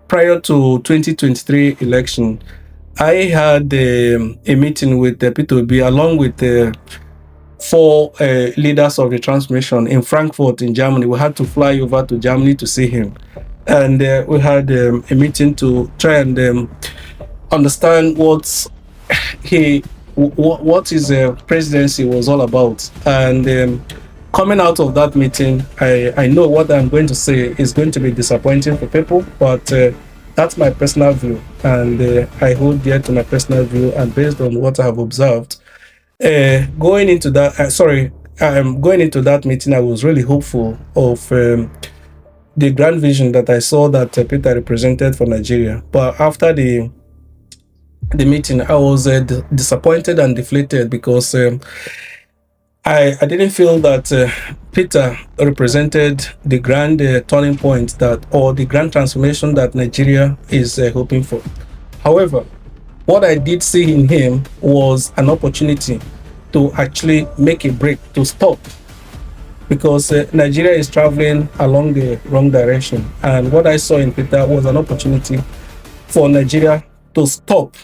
prior to 2023 election, I had a meeting with Peter Obi along with four leaders of the transformation in Frankfurt in Germany. We had to fly over to Germany to see him. And we had a meeting to try and understand what his presidency was all about. And coming out of that meeting, I know what I'm going to say is going to be disappointing for people, but that's my personal view, and I hold dear to my personal view. And based on what I have observed, going into that meeting, I was really hopeful of the grand vision that I saw that Peter represented for Nigeria. But after the meeting, I was disappointed and deflated because I didn't feel that Peter represented the grand turning point or the grand transformation that Nigeria is hoping for. However, what I did see in him was an opportunity to actually make a break, to stop, because Nigeria is traveling along the wrong direction. And what I saw in Peter was an opportunity for Nigeria to stop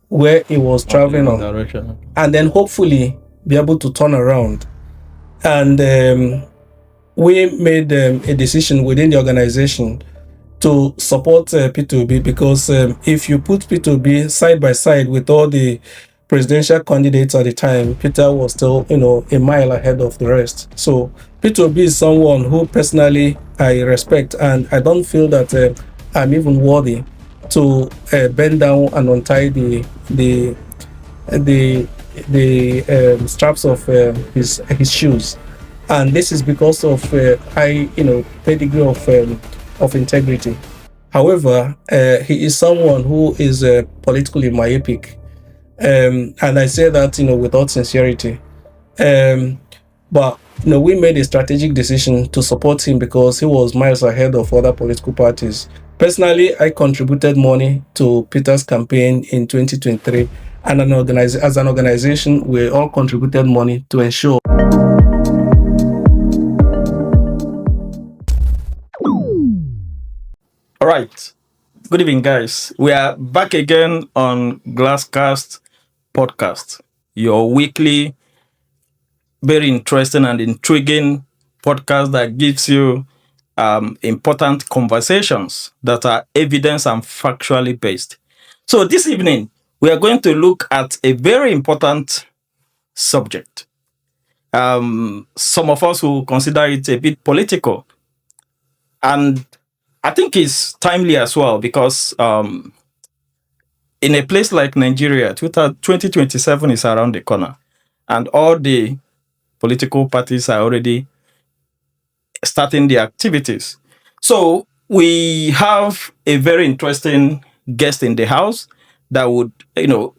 where it was traveling on, direction, and then hopefully be able to turn around. And we made a decision within the organization to support Peter Obi, because if you put Peter Obi side by side with all the presidential candidates at the time, Peter was still, a mile ahead of the rest. So Peter Obi is someone who personally I respect, and I don't feel that I'm even worthy to bend down and untie the straps of his shoes. And this is because of high pedigree of integrity. However, he is someone who is politically myopic, and I say that without sincerity. But we made a strategic decision to support him because he was miles ahead of other political parties. Personally, I contributed money to Peter's campaign in 2023, and as an organization, we all contributed money to ensure. All right. Good evening, guys. We are back again on Glascast Podcast, your weekly, very interesting and intriguing podcast that gives you important conversations that are evidence and factually based. So this evening, we are going to look at a very important subject. Some of us will consider it a bit political, and I think it's timely as well, because in a place like Nigeria, 2027 is around the corner, and all the political parties are already starting the activities. So we have a very interesting guest in the house that would,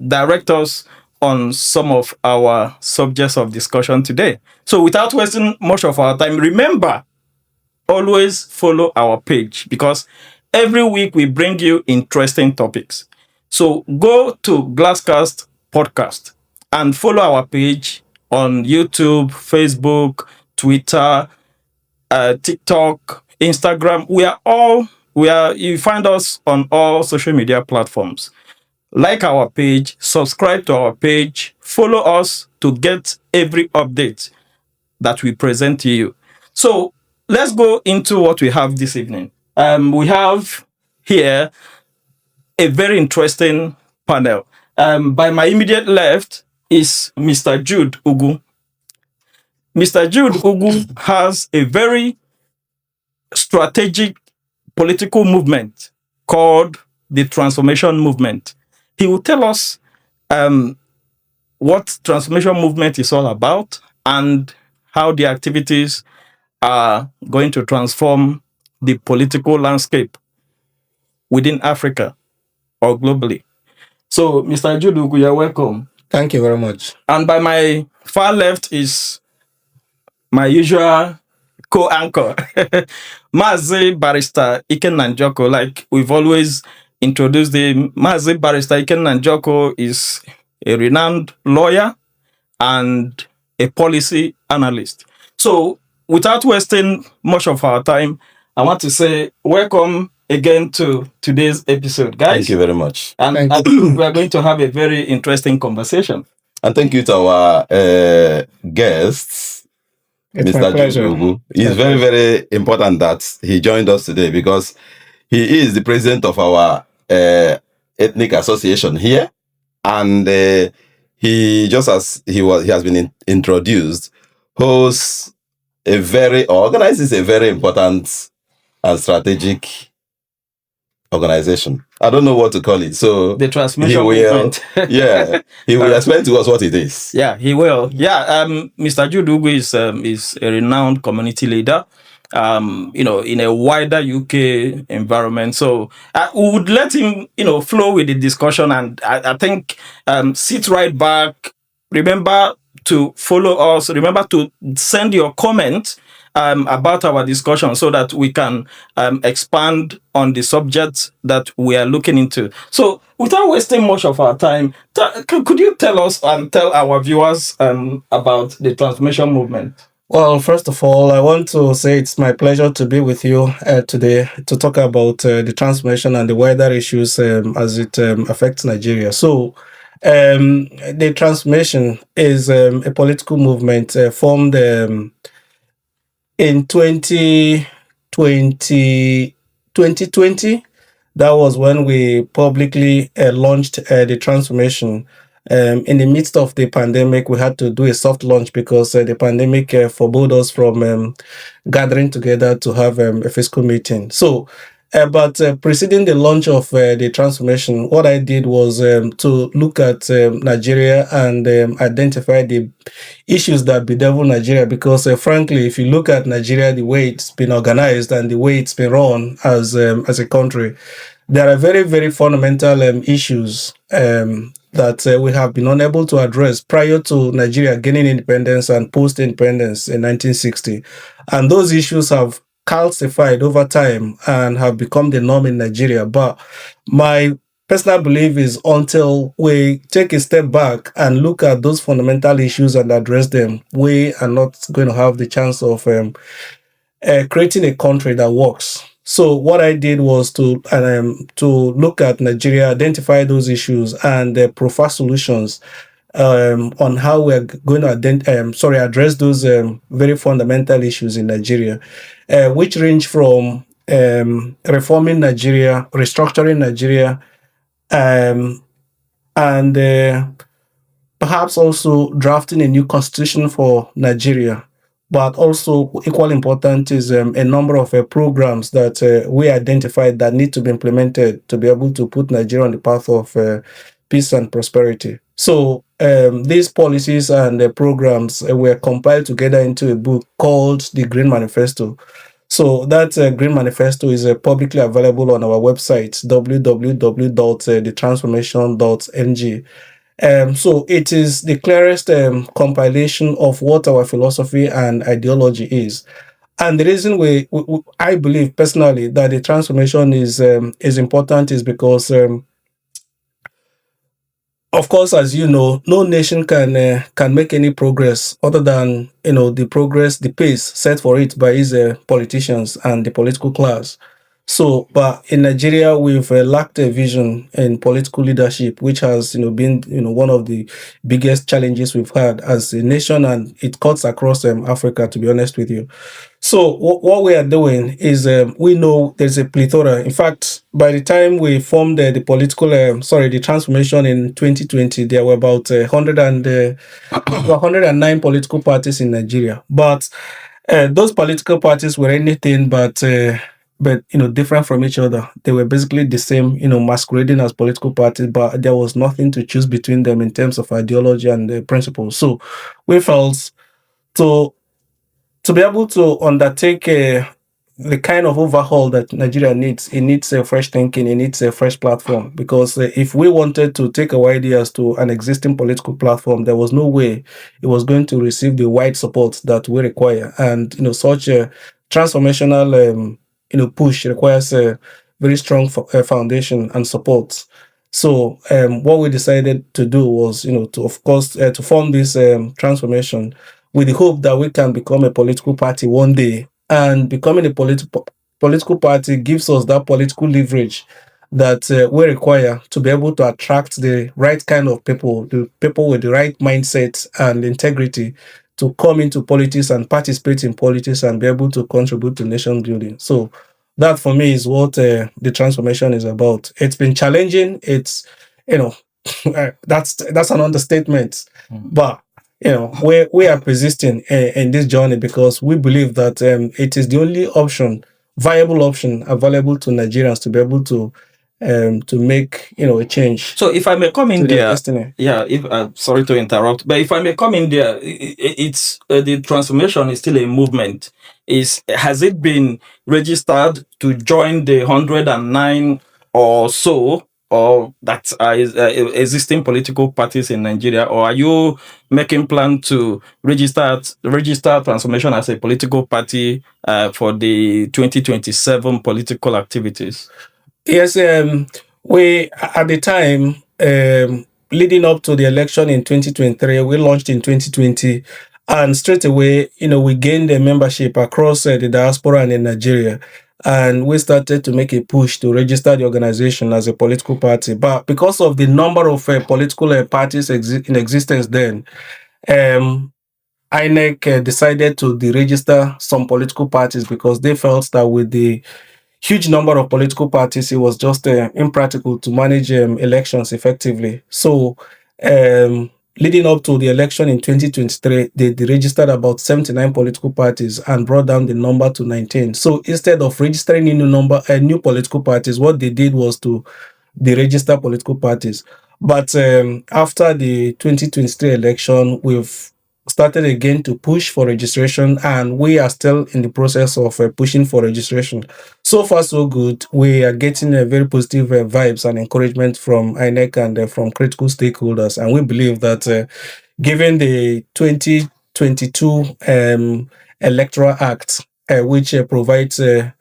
direct us on some of our subjects of discussion today. So without wasting much of our time, remember, always follow our page, because every week we bring you interesting topics. So go to Glascast Podcast and follow our page on YouTube, Facebook, Twitter, TikTok, Instagram. You find us on all social media platforms. Like our page, subscribe to our page, follow us to get every update that we present to you. So let's go into what we have this evening. We have here a very interesting panel. By my immediate left is Mr. Jude Ugwu. Mr. Jude Ugwu has a very strategic political movement called the Transformation Movement. He will tell us what Transformation Movement is all about and how the activities are going to transform the political landscape within Africa or globally. So, Mr. Jude Ugwu, you're welcome. Thank you very much. And by my far left is my usual co-anchor, Mazi Barrister Ikenna Njoko. Like we've always introduced him, Mazi Barrister Ikenna Njoko is a renowned lawyer and a policy analyst. So, without wasting much of our time, I want to say welcome, again to today's episode, guys. Thank you very much. And Thank I think we are going to have a very interesting conversation. And thank you to our guests, It's my Mr. Jude pleasure. Ugwu. It's very, very important that he joined us today because he is the president of our ethnic association here. And he, just as he has been introduced, hosts organizes a very important and strategic organization. I don't know what to call it. So The transmission he will, movement. he will explain to us what it is. Yeah, he will. Yeah, Mr. Jude Ugwu is a renowned community leader, in a wider UK environment. So we would let him, flow with the discussion, and I think sit right back. Remember to follow us. Remember to send your comment about our discussion so that we can expand on the subjects that we are looking into. So, without wasting much of our time, could you tell us and tell our viewers about the transformation movement? Well, first of all, I want to say it's my pleasure to be with you today to talk about the transformation and the wider issues as it affects Nigeria. So, the transformation is a political movement formed in 2020. That was when we publicly launched the transformation. In the midst of the pandemic, we had to do a soft launch because the pandemic forbade us from gathering together to have a physical meeting. So, but preceding the launch of the transformation, what I did was to look at Nigeria and identify the issues that bedevil Nigeria. Because frankly, if you look at Nigeria, the way it's been organized and the way it's been run as a country, there are very, very fundamental issues that we have been unable to address prior to Nigeria gaining independence and post-independence in 1960. And those issues have calcified over time and have become the norm in Nigeria. But my personal belief is until we take a step back and look at those fundamental issues and address them, we are not going to have the chance of creating a country that works. So what I did was to look at Nigeria, identify those issues, and provide solutions on how we're going to address those very fundamental issues in Nigeria, which range from reforming Nigeria, restructuring Nigeria, and perhaps also drafting a new constitution for Nigeria. But also equally important is a number of programs that we identified that need to be implemented to be able to put Nigeria on the path of peace and prosperity. So these policies and programs were compiled together into a book called the Green Manifesto. So that Green Manifesto is publicly available on our website, www.thetransformation.ng. So it is the clearest compilation of what our philosophy and ideology is. And the reason I believe personally that the transformation is important is because, of course, as you know, no nation can make any progress other than the pace set for it by its politicians and the political class. So, but in Nigeria, we've lacked a vision in political leadership, which has, been, one of the biggest challenges we've had as a nation, and it cuts across Africa, to be honest with you. So, what we are doing is we know there's a plethora. In fact, by the time we formed the transformation in 2020, there were about 109 political parties in Nigeria. But those political parties were anything but different from each other. They were basically the same, masquerading as political parties, but there was nothing to choose between them in terms of ideology and principles. So we felt to be able to undertake the kind of overhaul that Nigeria needs, it needs a fresh thinking, it needs a fresh platform. Because if we wanted to take our ideas to an existing political platform, there was no way it was going to receive the wide support that we require. And such a transformational push requires a very strong foundation and support. So what we decided to do was, to form this transformation with the hope that we can become a political party one day. And becoming a political political party gives us that political leverage that we require to be able to attract the right kind of people, the people with the right mindset and integrity to come into politics and participate in politics and be able to contribute to nation building. So that for me is what the transformation is about. It's been challenging. It's, you know, that's an understatement, but we are persisting in this journey because we believe that it is the only viable option available to Nigerians to be able to make a change. So if I may come in to their there, destiny. if sorry to interrupt, but if I may come in there, it's the transformation is still a movement. Has it been registered to join the 109 or so, or that are existing political parties in Nigeria, or are you making plan to register transformation as a political party for the 2027 political activities? Yes, we at the time leading up to the election in 2023, we launched in 2020, and straight away, we gained a membership across the diaspora and in Nigeria, and we started to make a push to register the organization as a political party. But because of the number of political parties in existence then, INEC decided to deregister some political parties because they felt that with the huge number of political parties, it was just impractical to manage elections effectively. So, leading up to the election in 2023, they deregistered about 79 political parties and brought down the number to 19. So, instead of registering new political parties, what they did was to deregister political parties. But after the 2023 election, we've started again to push for registration, and we are still in the process of pushing for registration. So far, so good. We are getting very positive vibes and encouragement from INEC and from critical stakeholders, and we believe that given the 2022 Electoral Act, which provides or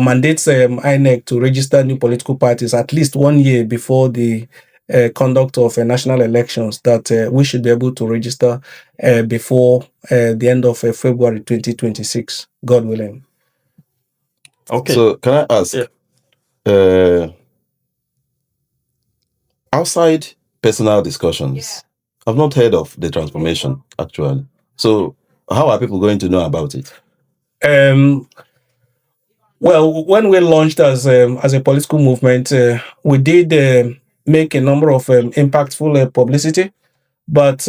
mandates INEC to register new political parties at least 1 year before the conduct of national elections, that we should be able to register before the end of February 2026, God willing. Okay. So can I ask, outside personal discussions, I've not heard of the transformation actually. So how are people going to know about it? Well, when we launched as a political movement, we did make a number of impactful publicity, but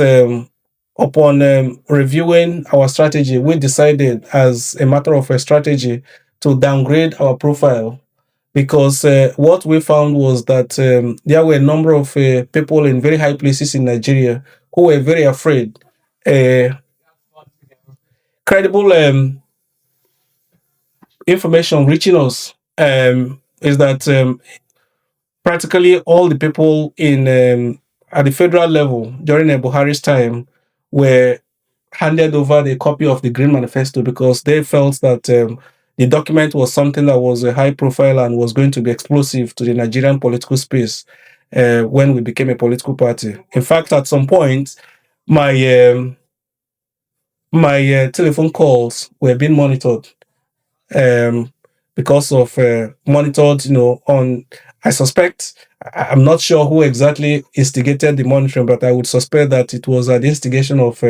upon reviewing our strategy, we decided as a matter of a strategy to downgrade our profile because what we found was that there were a number of people in very high places in Nigeria who were very afraid. Credible information reaching us is that practically all the people in at the federal level during Buhari's time were handed over the copy of the Green Manifesto because they felt that the document was something that was a high profile and was going to be explosive to the Nigerian political space when we became a political party. In fact, at some point, my telephone calls were being monitored because of monitored, I suspect, I'm not sure who exactly instigated the monitoring, but I would suspect that it was at the instigation of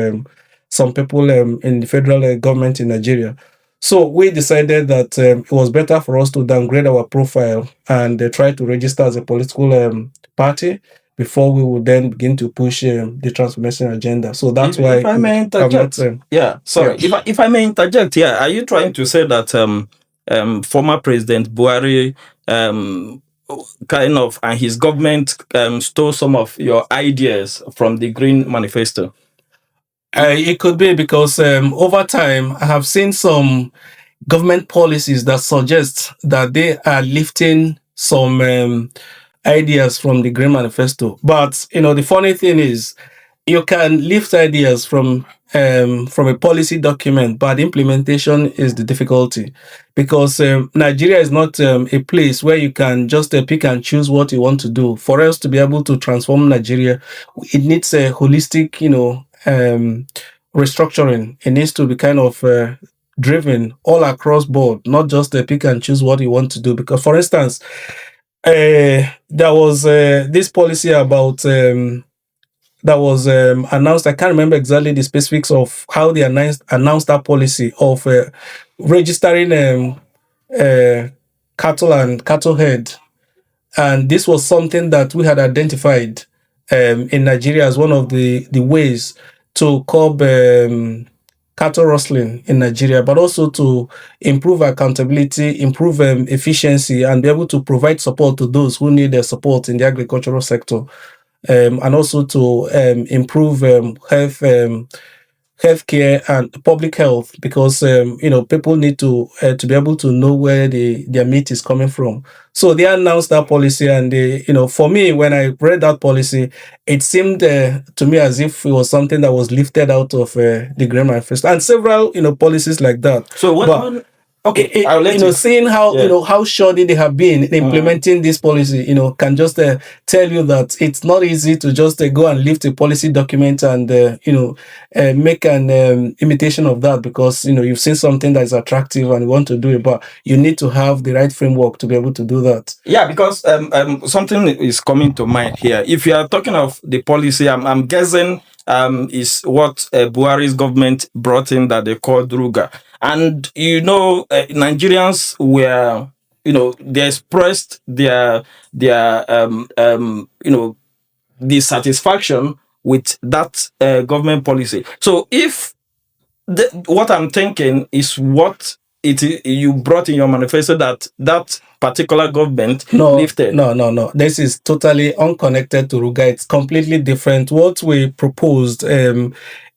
some people in the federal government in Nigeria. So we decided that it was better for us to downgrade our profile and try to register as a political party before we would then begin to push the transformation agenda. So that's why. If I may interject, If I may interject, are you trying to say that former President Buhari kind of and his government stole some of your ideas from the Green Manifesto? It could be because over time I have seen some government policies that suggest that they are lifting some ideas from the Green Manifesto. But the funny thing is, you can lift ideas from a policy document, but implementation is the difficulty because Nigeria is not a place where you can just pick and choose what you want to do. For us to be able to transform Nigeria, it needs a holistic, restructuring. It needs to be kind of driven all across board, not just pick and choose what you want to do. Because, for instance, there was this policy about that was announced. I can't remember exactly the specifics of how they announced that policy of registering cattle and cattle head. And this was something that we had identified in Nigeria as one of the ways to curb cattle rustling in Nigeria, but also to improve accountability, improve efficiency, and be able to provide support to those who need their support in the agricultural sector, and also to improve healthcare and public health, because people need to be able to know where their meat is coming from. So they announced that policy, and for me, when I read that policy, it seemed to me as if it was something that was lifted out of the Green Manifesto, and several policies like that. So what? Okay, I'll let you. Seeing how how shoddy they have been in implementing this policy, can just tell you that it's not easy to just go and lift a policy document and make an imitation of that, because you've seen something that is attractive and you want to do it, but you need to have the right framework to be able to do that. Yeah, because something is coming to mind here. If you are talking of the policy, I'm guessing is what Buhari's government brought in that they called Ruga. And Nigerians were, they expressed their dissatisfaction with that government policy. So if what I'm thinking is what you brought in your manifesto that particular government lifted. No. This is totally unconnected to Ruga. It's completely different. What we proposed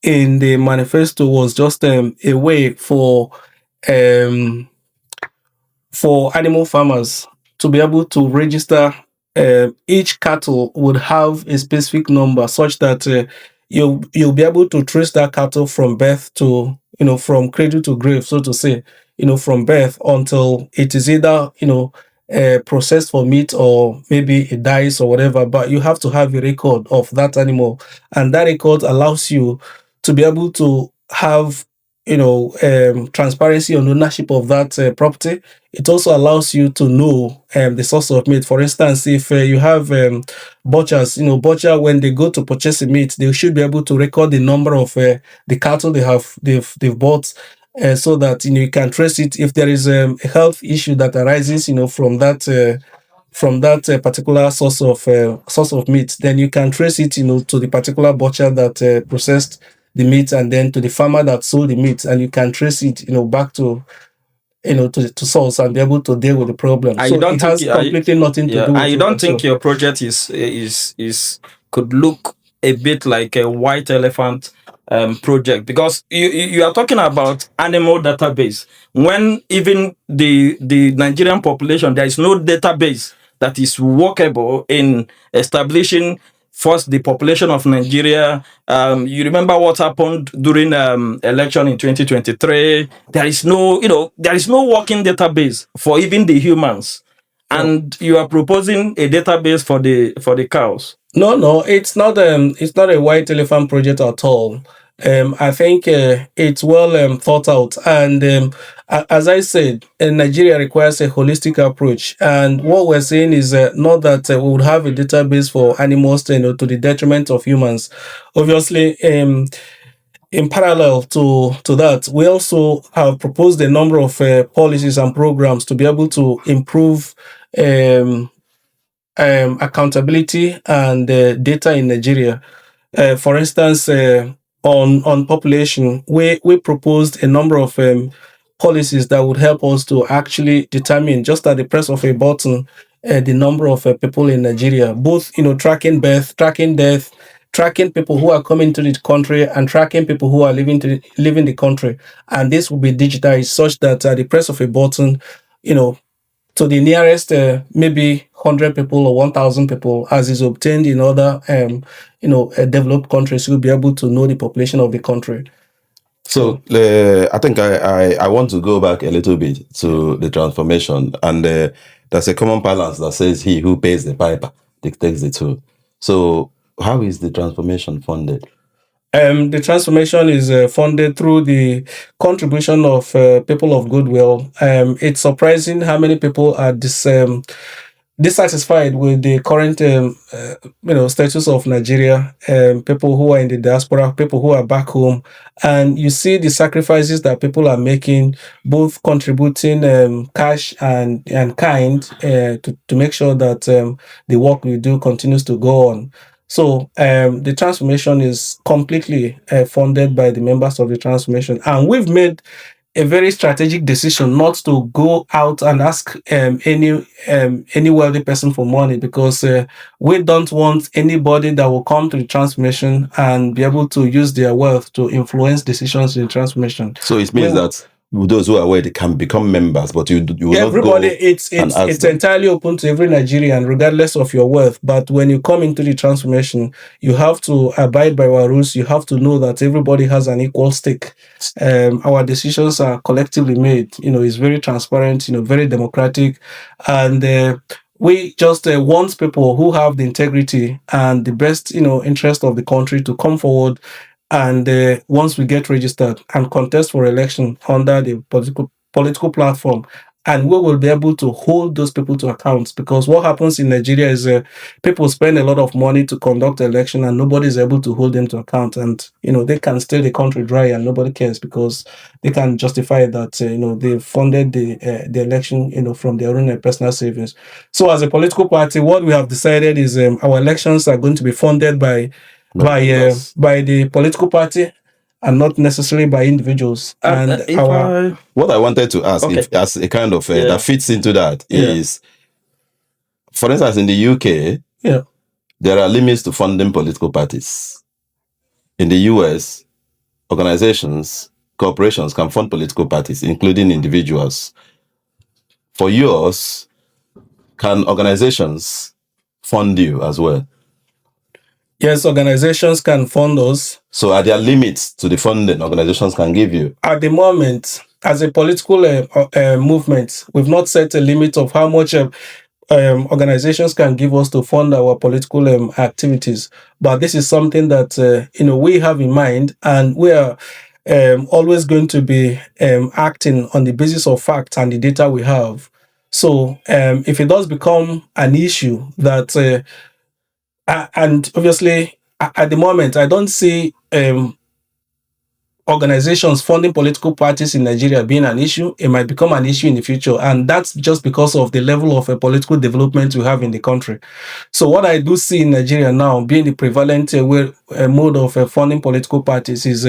in the manifesto was just a way for animal farmers to be able to register. Each cattle would have a specific number, such that you'll be able to trace that cattle from birth to from cradle to grave, so to say, from birth until it is either processed for meat, or maybe it dies or whatever. But you have to have a record of that animal, and that record allows you to be able to have transparency on ownership of that property. It also allows you to know the source of meat. For instance, if you have butchers, butcher, when they go to purchase meat, they should be able to record the number of the cattle they've bought, so that you can trace it. If there is a health issue that arises, from that particular source of meat, then you can trace it, to the particular butcher that processed the meat, and then to the farmer that sold the meat, and you can trace it, back to to source, and be able to deal with the problem. And so it has completely nothing to do with and you don't think your project is could look a bit like a white elephant project, because you are talking about animal database, when even the Nigerian population, there is no database that is workable in establishing first the population of Nigeria. You remember what happened during election in 2023. There is no working database for even the humans, and you are proposing a database for the cows. No, it's not a white elephant project at all. I think it's well thought out, and as I said, Nigeria requires a holistic approach. And what we're saying is not that we would have a database for animals, to the detriment of humans. Obviously, in parallel to that, we also have proposed a number of policies and programs to be able to improve accountability and data in Nigeria. For instance, on population, we proposed a number of policies that would help us to actually determine, just at the press of a button, the number of people in Nigeria, both tracking birth, tracking death, tracking people who are coming to the country, and tracking people who are leaving the country. And this will be digitized such that at the press of a button, to the nearest maybe 100 people or 1,000 people, as is obtained in other developed countries, you'll be able to know the population of the country. So I think I want to go back a little bit to the transformation, and there's a common balance that says he who pays the piper dictates the tune. So how is the transformation funded? The transformation is funded through the contribution of people of goodwill. It's surprising how many people are dissatisfied with the current status of Nigeria, people who are in the diaspora, people who are back home, and you see the sacrifices that people are making, both contributing cash and kind to make sure that the work we do continues to go on. So the transformation is completely funded by the members of the transformation, and we've made a very strategic decision not to go out and ask any wealthy person for money, because we don't want anybody that will come to the transformation and be able to use their wealth to influence decisions in transformation. So it means that those who are aware, they can become members, but you will everybody, not go it's entirely open to every Nigerian, regardless of your wealth. But when you come into the transformation, you have to abide by our rules. You have to know that everybody has an equal stake. Our decisions are collectively made. It's very transparent. Very democratic, and we just want people who have the integrity and the best, interest of the country to come forward. And once we get registered and contest for election under the political platform, and we will be able to hold those people to account. Because what happens in Nigeria is people spend a lot of money to conduct election, and nobody is able to hold them to account. And they can steal the country dry, and nobody cares, because they can justify that they funded the election from their own personal savings. So as a political party, what we have decided is our elections are going to be funded by the political party, and not necessarily by individuals. And what I wanted to ask, if, as a kind of that fits into that, is, for instance, in the UK, there are limits to funding political parties. In the US, organizations, corporations can fund political parties, including individuals. For yours, can organizations fund you as well? Yes, organizations can fund us. So are there limits to the funding organizations can give you? At the moment, as a political movement, we've not set a limit of how much organizations can give us to fund our political activities. But this is something that we have in mind, and we are always going to be acting on the basis of facts and the data we have. So if it does become an issue that and obviously, at the moment, I don't see organizations funding political parties in Nigeria being an issue. It might become an issue in the future, and that's just because of the level of political development we have in the country. So what I do see in Nigeria now, being the prevalent mode of funding political parties, is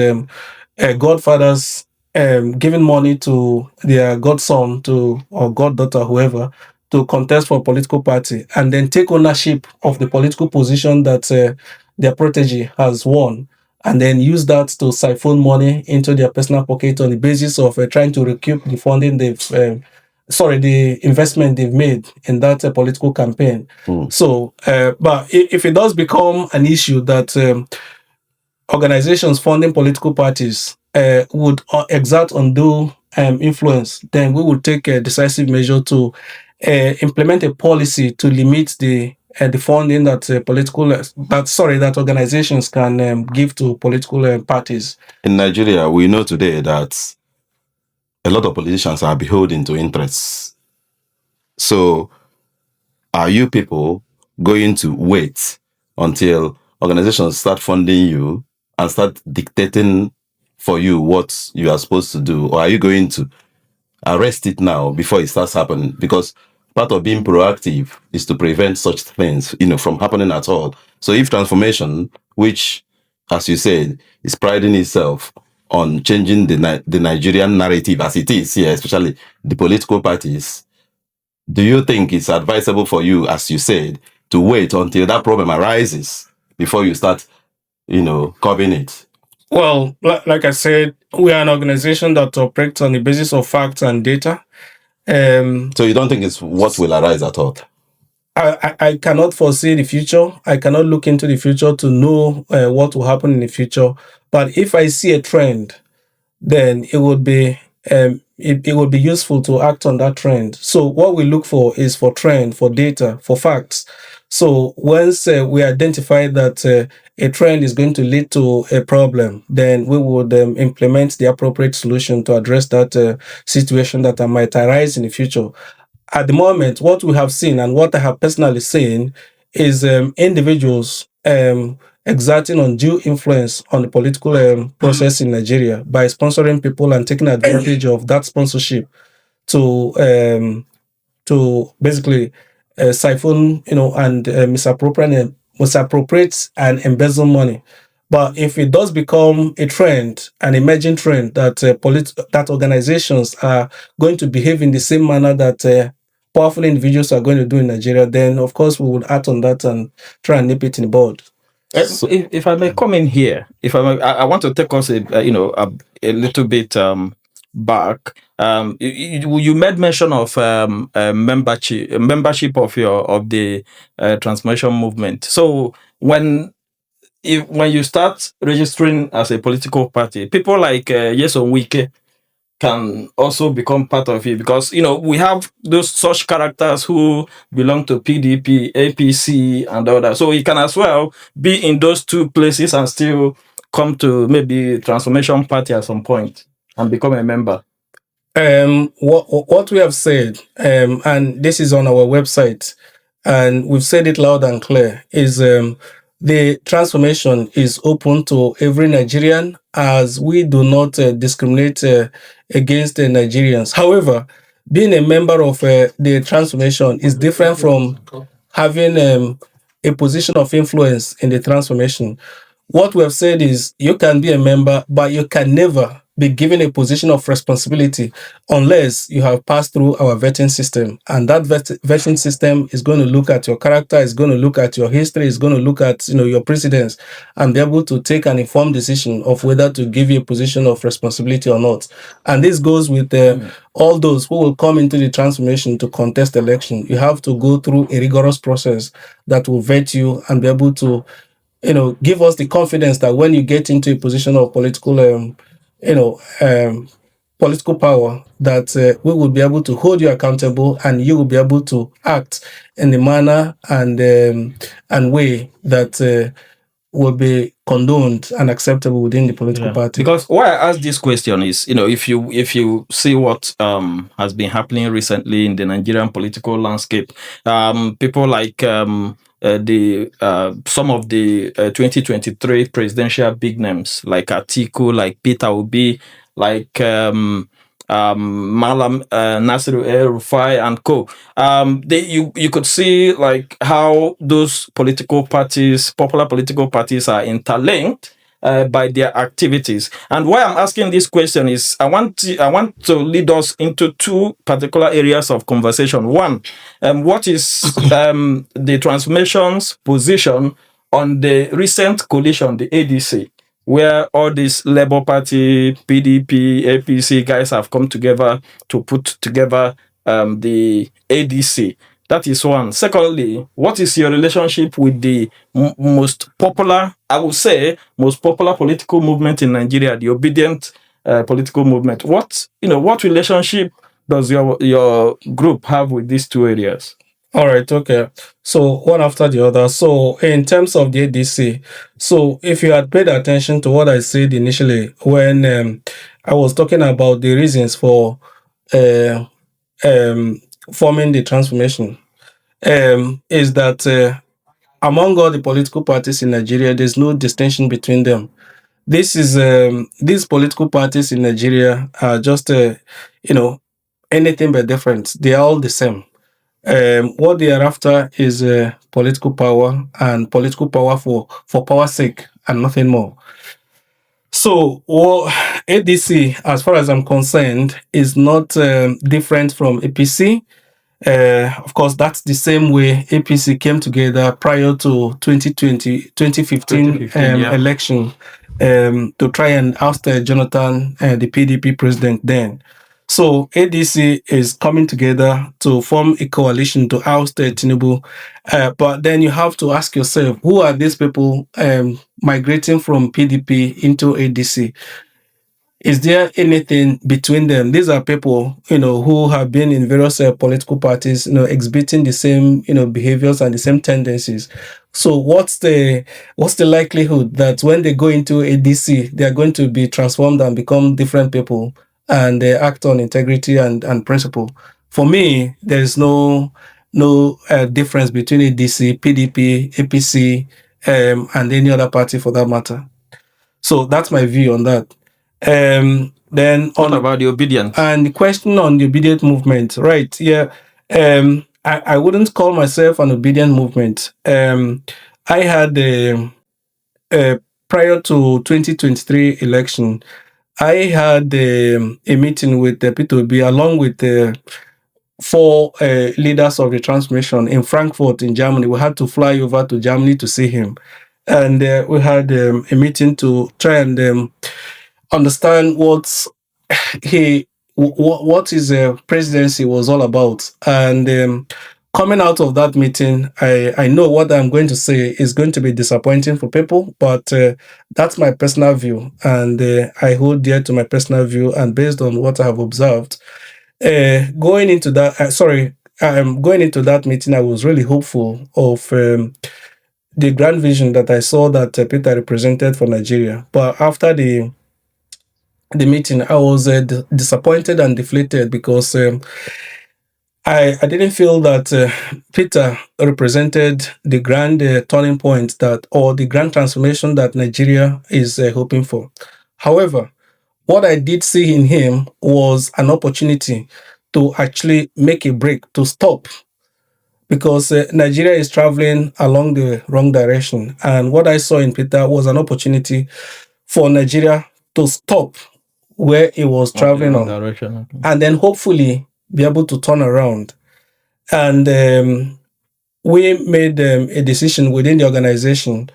godfathers giving money to their godson or goddaughter, whoever, to contest for a political party, and then take ownership of the political position that their protege has won, and then use that to siphon money into their personal pocket on the basis of trying to recoup the funding the investment they've made in that political campaign. So, but if it does become an issue that organizations funding political parties would exert undue influence, then we would take a decisive measure to implement a policy to limit the funding that that organizations can give to political parties. In Nigeria, we know today that a lot of politicians are beholden to interests. So, are you people going to wait until organizations start funding you and start dictating for you what you are supposed to do, or are you going to arrest it now before it starts happening? Because part of being proactive is to prevent such things, from happening at all. So if transformation, which, as you said, is priding itself on changing the Nigerian narrative as it is here, especially the political parties, do you think it's advisable for you, as you said, to wait until that problem arises before you start, curbing it? Well, like I said, we are an organization that operates on the basis of facts and data. So you don't think it's what will arise at all? I cannot foresee the future. I cannot look into the future to know what will happen in the future. But if I see a trend, then it would be it would be useful to act on that trend. So what we look for is for trend, for data, for facts. So once we identify that a trend is going to lead to a problem, then we would implement the appropriate solution to address that situation that might arise in the future. At the moment, what we have seen and what I have personally seen is individuals exerting undue influence on the political process in Nigeria by sponsoring people and taking advantage of that sponsorship to basically siphon, and misappropriate and embezzle money. But if it does become a trend, an emerging trend that that organizations are going to behave in the same manner that powerful individuals are going to do in Nigeria, then of course we would act on that and try and nip it in the bud. If I may come in here, if I want to take us a little bit back. You made mention of membership of the transformation movement. So when you start registering as a political party, people like Yeson Wike can also become part of it, because we have those such characters who belong to PDP, APC, and all that. So he can as well be in those two places and still come to maybe Transformation Party at some point and become a member. What we have said, and this is on our website, and we've said it loud and clear, is the transformation is open to every Nigerian, as we do not discriminate against the Nigerians. However, being a member of the transformation is different from having a position of influence in the transformation. What we have said is you can be a member, but you can never be given a position of responsibility unless you have passed through our vetting system. And that vetting system is going to look at your character, is going to look at your history, is going to look at your precedents, and be able to take an informed decision of whether to give you a position of responsibility or not. And this goes with all those who will come into the transformation to contest election. You have to go through a rigorous process that will vet you and be able to give us the confidence that when you get into a position of political political power, that we will be able to hold you accountable, and you will be able to act in the manner and way that will be condoned and acceptable within the political party. Because why I ask this question is, if you see what has been happening recently in the Nigerian political landscape, people like some of the 2023 presidential big names like Atiku, like Peter Obi, like Malam Nasiru El-Rufai and co. You could see like how those political parties, popular political parties, are interlinked by their activities. And why I'm asking this question is I want to lead us into two particular areas of conversation. One, what is the transformation's position on the recent coalition, the ADC, where all these Labour Party, PDP, APC guys have come together to put together the ADC. That is one. Secondly, what is your relationship with the most popular, I would say, most popular political movement in Nigeria, the Obedient political movement? What relationship does your group have with these two areas? All right, okay. So one after the other. So in terms of the ADC, so if you had paid attention to what I said initially when I was talking about the reasons for forming the transformation, is that among all the political parties in Nigeria, there's no distinction between them. These political parties in Nigeria are just anything but different. They are all the same. What they are after is political power, and political power for power's sake and nothing more. So ADC, as far as I'm concerned, is not different from APC. Of course, that's the same way APC came together prior to 2015 election to try and oust Jonathan, the PDP president then. So ADC is coming together to form a coalition to oust Tinubu. But then you have to ask yourself, who are these people migrating from PDP into ADC? Is there anything between them? These are people, who have been in various political parties, exhibiting the same, behaviors and the same tendencies. So what's the likelihood that when they go into ADC, they are going to be transformed and become different people and they act on integrity and principle? For me, there is no difference between ADC, PDP, APC, and any other party for that matter. So that's my view on that. Then What about the obedient? and the question on the obedient movement, right? Yeah. I wouldn't call myself an obedient movement. I had prior to 2023 election, I had a meeting with Peter Obi along with the four leaders of the transformation in Frankfurt in Germany. We had to fly over to Germany to see him, and we had a meeting to try and understand what his presidency was all about. And coming out of that meeting, I know what I'm going to say is going to be disappointing for people, but that's my personal view, and I hold dear to my personal view. And based on what I have observed, going into that meeting, I was really hopeful of the grand vision that I saw that Peter represented for Nigeria. But after the meeting, I was disappointed and deflated because I didn't feel that Peter represented the grand turning point or the grand transformation that Nigeria is hoping for. However, what I did see in him was an opportunity to actually make a break, to stop, because Nigeria is traveling along the wrong direction. And what I saw in Peter was an opportunity for Nigeria to stop where it was traveling on, direction. Okay. and then hopefully be able to turn around. And we made a decision within the organization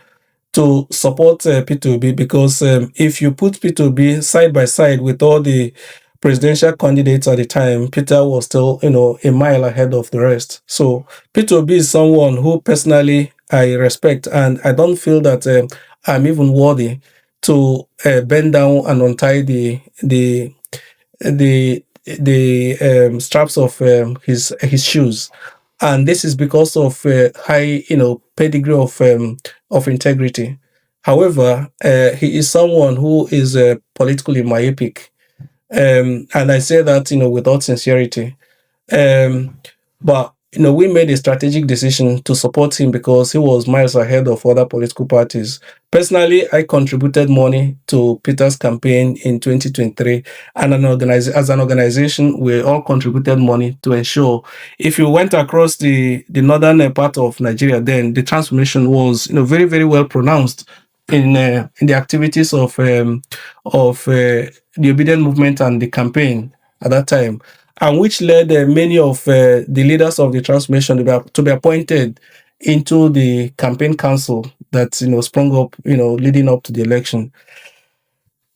to support Peter Obi, because if you put Peter Obi side by side with all the presidential candidates at the time, Peter was still, a mile ahead of the rest. So Peter Obi is someone who personally I respect, and I don't feel that I'm even worthy to bend down and untie the straps of his shoes. And this is because of high, pedigree of integrity. However, he is someone who is politically myopic, and I say that with all sincerity. But we made a strategic decision to support him because he was miles ahead of other political parties. Personally, I contributed money to Peter's campaign in 2023, and as an organization, we all contributed money to ensure, if you went across the northern part of Nigeria, then the transformation was very, very well pronounced in the activities of the obedient movement and the campaign at that time, and which led many of the leaders of the transformation to be appointed into the campaign council that sprung up leading up to the election.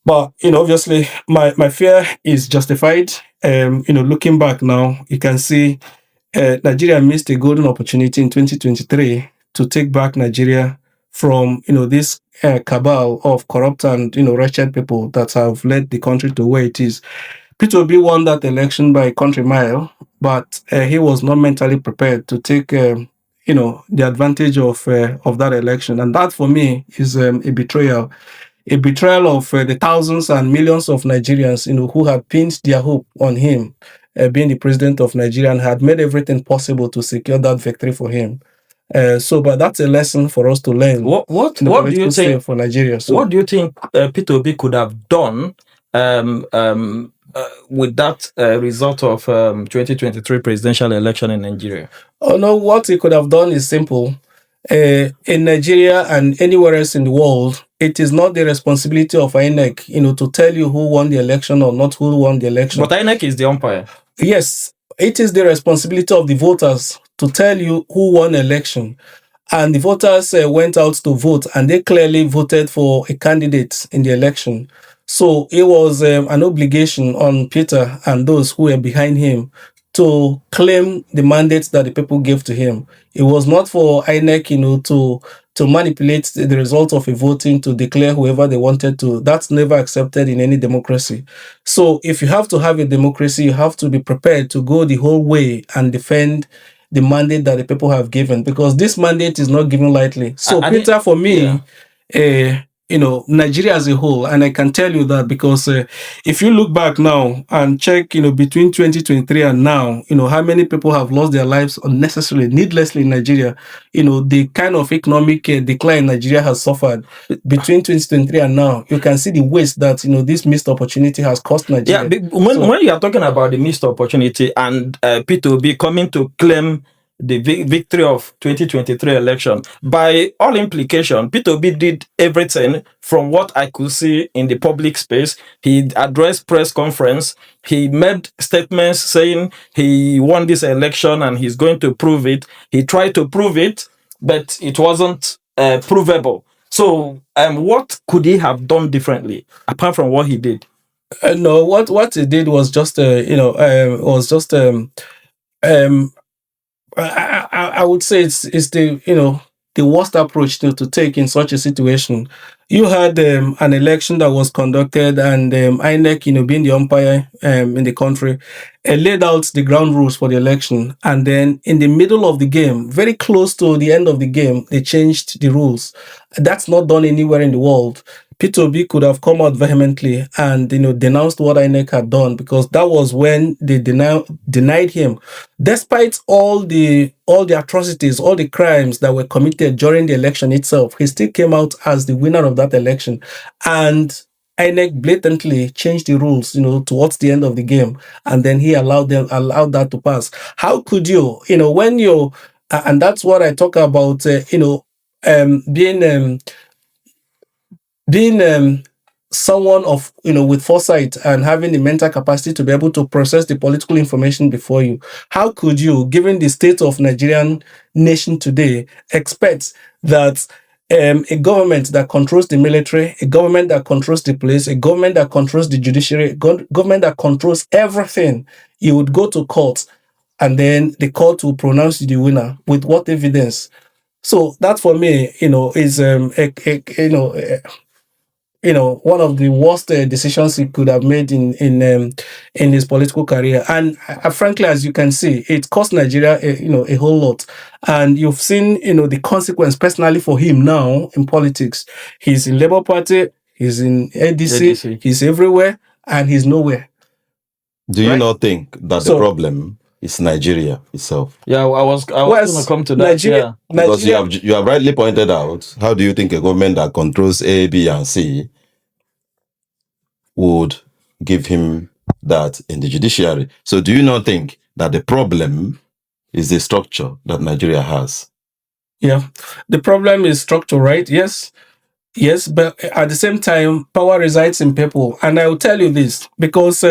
But obviously my fear is justified. Looking back now, you can see Nigeria missed a golden opportunity in 2023 to take back Nigeria from this cabal of corrupt and wretched people that have led the country to where it is. Peter Obi won that election by a country mile, but he was not mentally prepared to take the advantage of that election, and that for me is a betrayal of the thousands and millions of Nigerians who had pinned their hope on him being the president of Nigeria and had made everything possible to secure that victory for him. But that's a lesson for us to learn. What do you think for Nigeria? So, what do you think Peter Obi could have done with that result of 2023 presidential election in Nigeria? Oh no, what he could have done is simple. In Nigeria and anywhere else in the world, it is not the responsibility of INEC, to tell you who won the election or not who won the election. But INEC is the umpire. Yes, it is the responsibility of the voters to tell you who won election. And the voters went out to vote, and they clearly voted for a candidate in the election. So it was an obligation on Peter and those who were behind him to claim the mandate that the people gave to him. It was not for INEC, to manipulate the result of a voting to declare whoever they wanted to. That's never accepted in any democracy. So if you have to have a democracy, you have to be prepared to go the whole way and defend the mandate that the people have given, because this mandate is not given lightly. So Peter, for me, Nigeria as a whole, and I can tell you that because if you look back now and check, between 2023 and now, how many people have lost their lives unnecessarily, needlessly in Nigeria, the kind of economic decline Nigeria has suffered between 2023 and now, you can see the waste that, this missed opportunity has cost Nigeria. Yeah, when you are talking about the missed opportunity and Peter Obi coming to claim the victory of 2023 election, by all implication, Peter Obi did everything from what I could see in the public space. He addressed press conference. He made statements saying he won this election and he's going to prove it. He tried to prove it, but it wasn't provable. So what could he have done differently apart from what he did? No, what he did was just, I would say it's the worst approach to take in such a situation. You had an election that was conducted, and INEC, being the umpire in the country, laid out the ground rules for the election. And then in the middle of the game, very close to the end of the game, they changed the rules. That's not done anywhere in the world. Peter Obi could have come out vehemently and denounced what INEC had done, because that was when they denied him, despite all the atrocities, all the crimes that were committed during the election itself. He still came out as the winner of that election, and INEC blatantly changed the rules, towards the end of the game, and then he allowed that to pass. How could you, when you, and that's what I talk about, being someone of with foresight and having the mental capacity to be able to process the political information before you. How could you, given the state of Nigerian nation today, expect that a government that controls the military, a government that controls the police, a government that controls the judiciary, government that controls everything, you would go to court and then the court will pronounce you the winner with what evidence? So that for me, is one of the worst decisions he could have made in his political career. And frankly, as you can see, it cost Nigeria a whole lot. And you've seen the consequence personally for him now in politics. He's in Labour Party, he's in ADC. He's everywhere, and he's nowhere. Do you not think that the problem is Nigeria itself? Yeah, I was going to come to that. Nigeria, because you have rightly pointed out, how do you think a government that controls A, B, and C would give him that in the judiciary? So do you not think that the problem is the structure that Nigeria has? Yeah, the problem is structure, right? Yes, but at the same time, power resides in people. And I will tell you this, because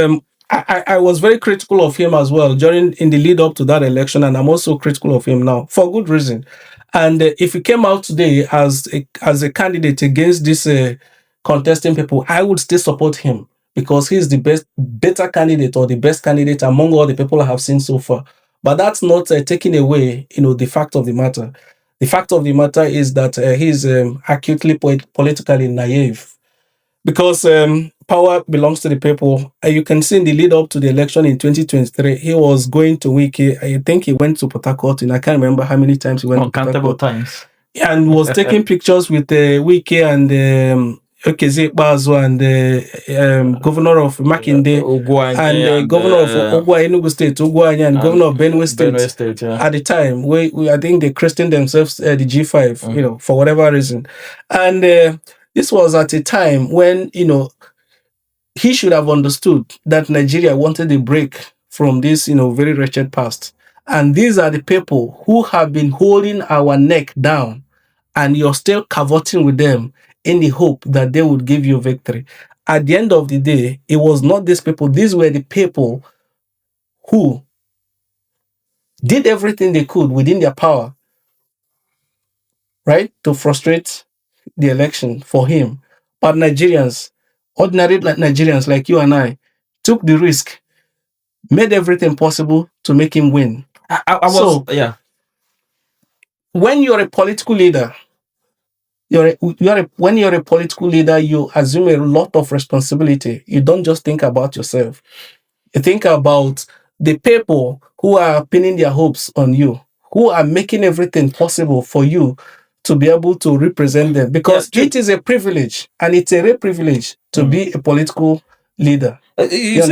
I was very critical of him as well in the lead up to that election, and I'm also critical of him now for good reason. And if he came out today as a candidate against this contesting people, I would still support him, because he's the better candidate, or the best candidate among all the people I have seen so far. But that's not taking away, the fact of the matter. The fact of the matter is that he's acutely politically naive, because power belongs to the people. You can see in the lead up to the election in 2023, he was going to Wiki. I think he went to Port Harcourt, and I can't remember how many times he went. Uncountable times. And was taking pictures with Wiki and Okeze Bazo and governor of Makinde and governor of Ogwa Enugu State, Ogwanya, and governor of Benue State, at the time. I think they christened themselves the G5, for whatever reason. And this was at a time when, he should have understood that Nigeria wanted a break from this, very wretched past. And these are the people who have been holding our neck down, and you're still cavorting with them in the hope that they would give you victory. At the end of the day, it was not these people. These were the people who did everything they could within their power, right, to frustrate the election for him. But Nigerians, ordinary Nigerians like you and I, took the risk made everything possible to make him win. I was, So yeah. when you're a political leader, when you're a political leader, you assume a lot of responsibility. You don't just think about yourself. You think about the people who are pinning their hopes on you, who are making everything possible for you to be able to represent them, because Yeah, it is a privilege, and it's a real privilege to be a political leader. You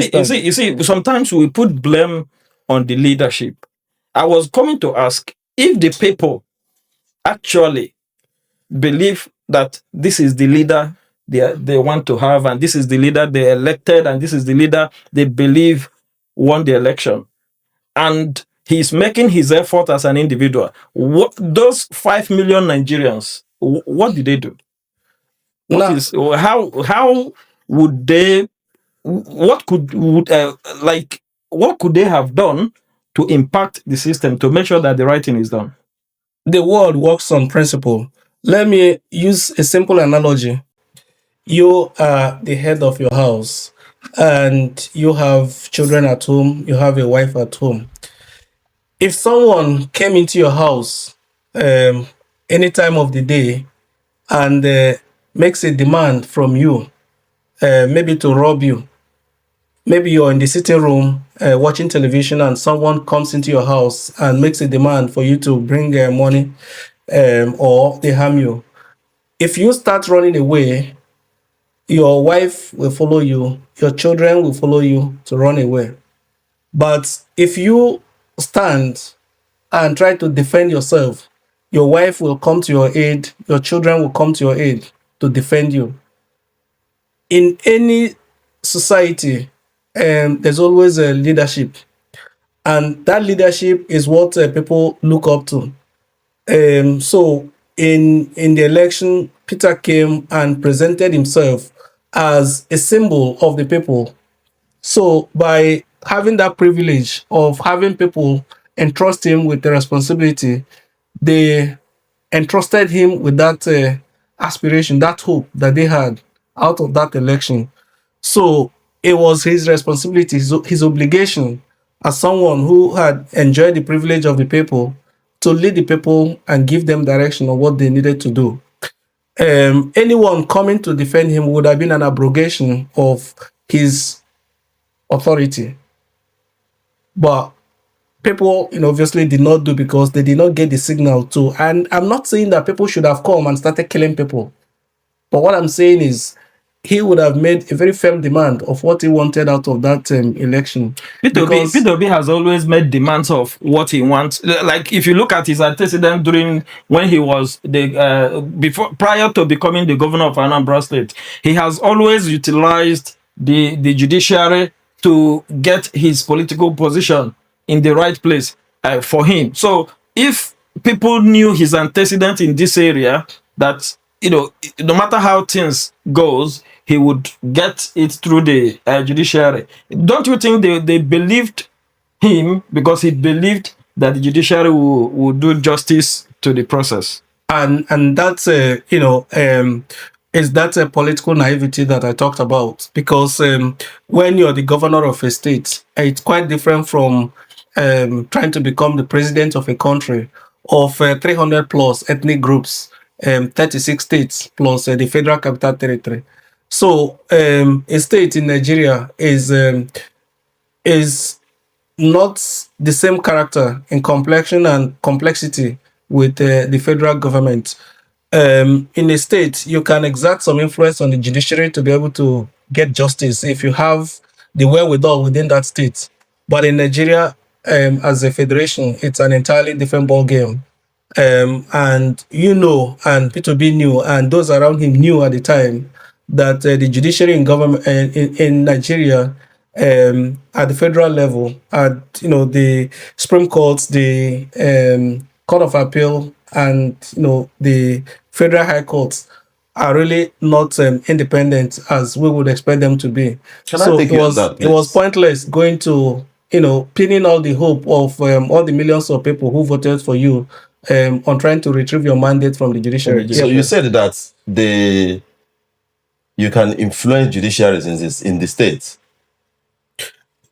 see, sometimes we put blame on the leadership. I was coming to ask if the people actually believe that this is the leader they want to have, and this is the leader they elected, and this is the leader they believe won the election, and he's making his effort as an individual. What those 5 million Nigerians, what did they do? What Now, is how would they? What could like what could they have done to impact the system to make sure that the right thing is done? the world works on principle. Let me use a simple analogy. You are the head of your house, and you have children at home, you have a wife at home. If someone came into your house any time of the day and makes a demand from you, maybe to rob you, maybe you're in the sitting room watching television, and someone comes into your house and makes a demand for you to bring money, or they harm you. If you start running away, your wife will follow you, your children will follow you to run away. But if you stand and try to defend yourself, your wife will come to your aid, your children will come to your aid to defend you. In any society, there's always a leadership, and that leadership is what people look up to. So in the election, Peter came and presented himself as a symbol of the people. So by having that privilege of having people entrust him with the responsibility, they entrusted him with that aspiration, that hope that they had out of that election. So it was his responsibility, his obligation as someone who had enjoyed the privilege of the people to lead the people and give them direction on what they needed to do. Anyone coming to defend him would have been an abrogation of his authority. But people, obviously did not do, because they did not get the signal to. And I'm not saying that people should have come and started killing people. But what I'm saying is he would have made a very firm demand of what he wanted out of that election. Peter Obi has always made demands of what he wants. Like if you look at his antecedent during when he was prior to becoming the governor of Anambra State, he has always utilized the judiciary to get his political position in the right place for him. So if people knew his antecedent in this area, that no matter how things goes, he would get it through the judiciary. Don't you think they believed him because he believed that the judiciary will do justice to the process? And that's is that a political naivety that I talked about? Because when you're the governor of a state, it's quite different from trying to become the president of a country of 300 plus ethnic groups, 36 states plus the Federal Capital Territory. So a state in Nigeria is not the same character in complexion and complexity with the federal government. In a state, you can exert some influence on the judiciary to be able to get justice if you have the wherewithal within that state. But in Nigeria, as a federation, it's an entirely different ballgame. And and Peter Obi knew, and those around him knew at the time, that the judiciary in government in Nigeria, at the federal level, at the Supreme Court, the Court of Appeal, and the Federal High Court are really not independent as we would expect them to be. So it was pointless going to pinning all the hope of all the millions of people who voted for you on trying to retrieve your mandate from the judiciary. So you said that you can influence judiciaries in the state.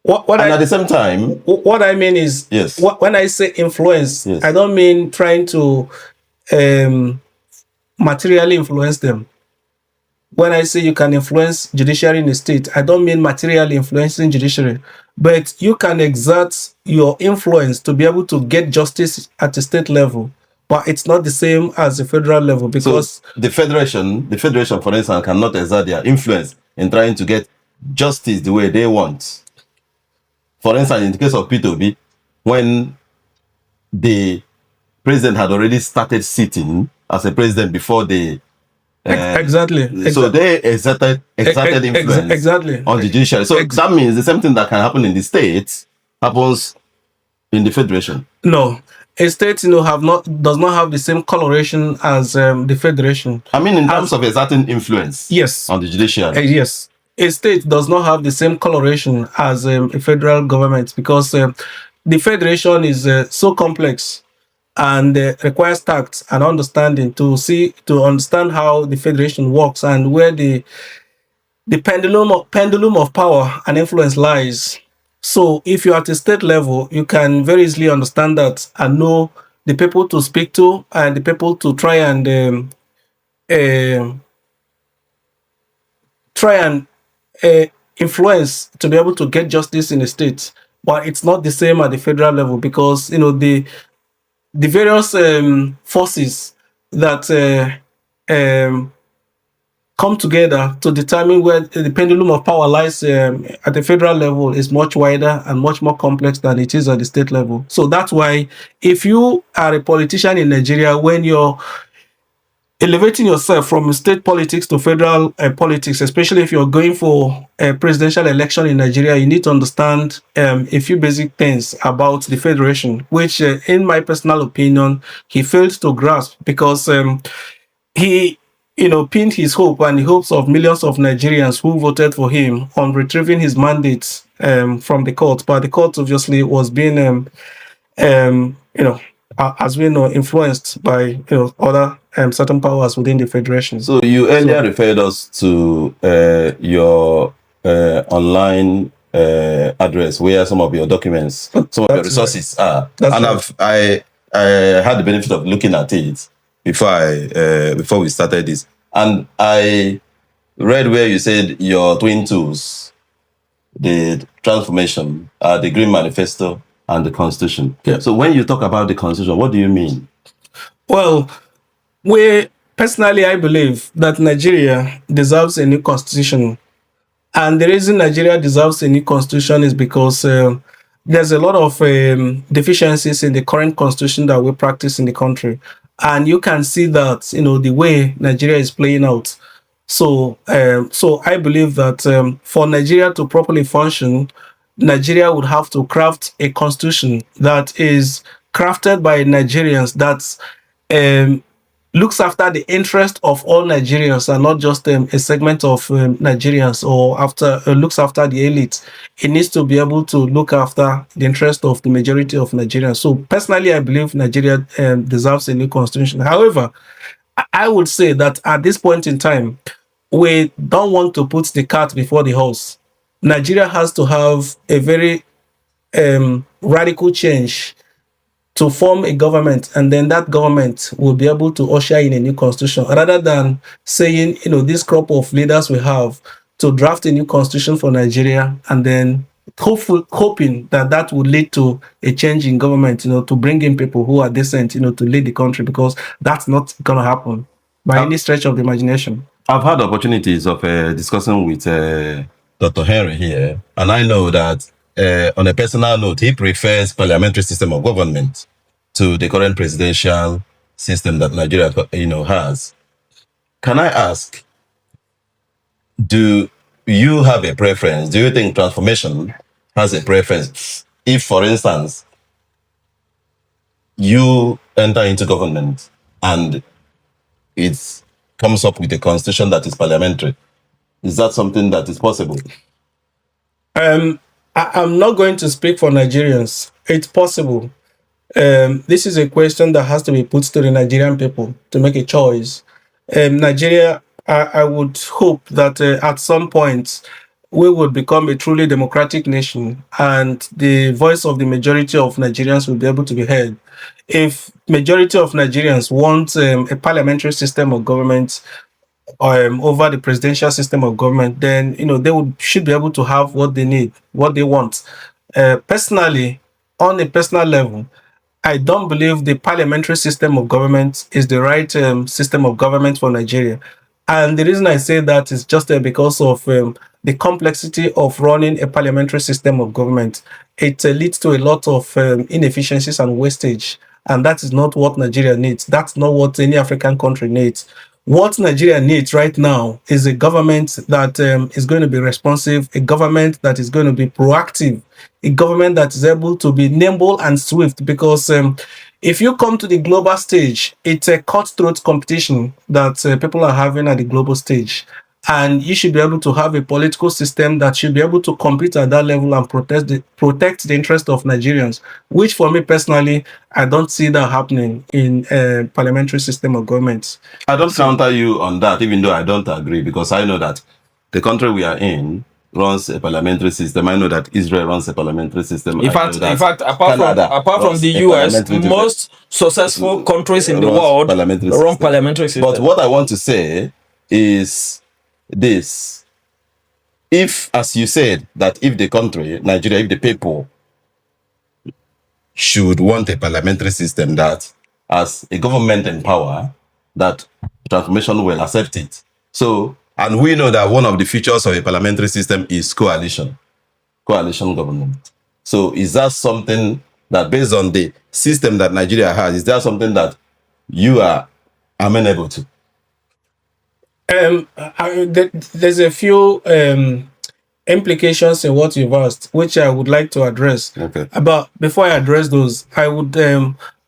And at the same time, what I mean is, yes, when I say influence, yes, I don't mean trying to materially influence them. When I say you can influence judiciary in the state, I don't mean materially influencing judiciary, but you can exert your influence to be able to get justice at the state level. But it's not the same as the federal level, because so the federation, for instance, cannot exert their influence in trying to get justice the way they want. For instance, in the case of Peter Obi, when the president had already started sitting as a president before the exactly. So they exerted influence exactly on the judiciary. So that means the same thing that can happen in the states happens in the federation. No, a state does not have the same coloration as the federation. I mean, in terms of exerting influence, yes, on the judiciary. Yes, a state does not have the same coloration as a federal government, because the federation is so complex and requires tact and understanding to understand how the federation works and where the pendulum of power and influence lies. So if you're at a state level, you can very easily understand that and know the people to speak to and the people to try and influence to be able to get justice in the state. But it's not the same at the federal level, because the various forces that come together to determine where the pendulum of power lies at the federal level is much wider and much more complex than it is at the state level. So that's why, if you are a politician in Nigeria, when you're elevating yourself from state politics to federal politics, especially if you're going for a presidential election in Nigeria, you need to understand a few basic things about the federation, which, in my personal opinion, he failed to grasp, because he pinned his hope and the hopes of millions of Nigerians who voted for him on retrieving his mandate from the court. But the court obviously was being as we know, influenced by other certain powers within the federation. So you earlier referred us to your online address where some of your documents, some of your resources are. And I had the benefit of looking at it before we started this, and I read where you said your twin tools, the transformation, the Green Manifesto, and the Constitution. Yeah. So when you talk about the Constitution, what do you mean? Well, personally, I believe that Nigeria deserves a new constitution. And the reason Nigeria deserves a new constitution is because there's a lot of deficiencies in the current constitution that we practice in the country. And you can see that, the way Nigeria is playing out. So I believe that for Nigeria to properly function, Nigeria would have to craft a constitution that is crafted by Nigerians, that looks after the interest of all Nigerians and not just a segment of Nigerians, or looks after the elite. It needs to be able to look after the interest of the majority of Nigerians. So personally, I believe Nigeria deserves a new constitution. However, I would say that at this point in time, we don't want to put the cart before the horse. Nigeria has to have a very radical change to form a government, and then that government will be able to usher in a new constitution, rather than saying, this crop of leaders we have to draft a new constitution for Nigeria, and then hoping that would lead to a change in government, to bring in people who are decent, to lead the country, because that's not going to happen by any stretch of the imagination. I've had opportunities of discussing with Dr. Henry here, and I know that on a personal note, he prefers parliamentary system of government to the current presidential system that Nigeria, has. Can I ask, do you have a preference? Do you think transformation has a preference? If, for instance, you enter into government and it comes up with a constitution that is parliamentary, is that something that is possible? I'm not going to speak for Nigerians. It's possible. This is a question that has to be put to the Nigerian people to make a choice. Nigeria, I would hope that at some point we would become a truly democratic nation, and the voice of the majority of Nigerians will be able to be heard. If majority of Nigerians want a parliamentary system of government over the presidential system of government, then they should be able to have what they need, what they want. Personally, on a personal level, I don't believe the parliamentary system of government is the right system of government for Nigeria. And the reason I say that is just because of the complexity of running a parliamentary system of government. It leads to a lot of inefficiencies and wastage. And that is not what Nigeria needs. That's not what any African country needs. What Nigeria needs right now is a government that is going to be responsive, a government that is going to be proactive, a government that is able to be nimble and swift. Because if you come to the global stage, it's a cutthroat competition that people are having at the global stage. And you should be able to have a political system that should be able to compete at that level and protect the interest of Nigerians, which for me personally, I don't see that happening in a parliamentary system of government. I don't counter you on that, even though I don't agree, because I know that the country we are in runs a parliamentary system. I know that Israel runs a parliamentary system. In fact, apart from the US, most successful countries in the world run parliamentary system. But what I want to say is this: if, as you said, that if the country, Nigeria, if the people should want a parliamentary system that as a government in power, that transformation will accept it. So, and we know that one of the features of a parliamentary system is coalition government. So is that something that, based on the system that Nigeria has, is that something that you are amenable to? There's a few implications in what you've asked, which I would like to address. Okay. But before I address those, I would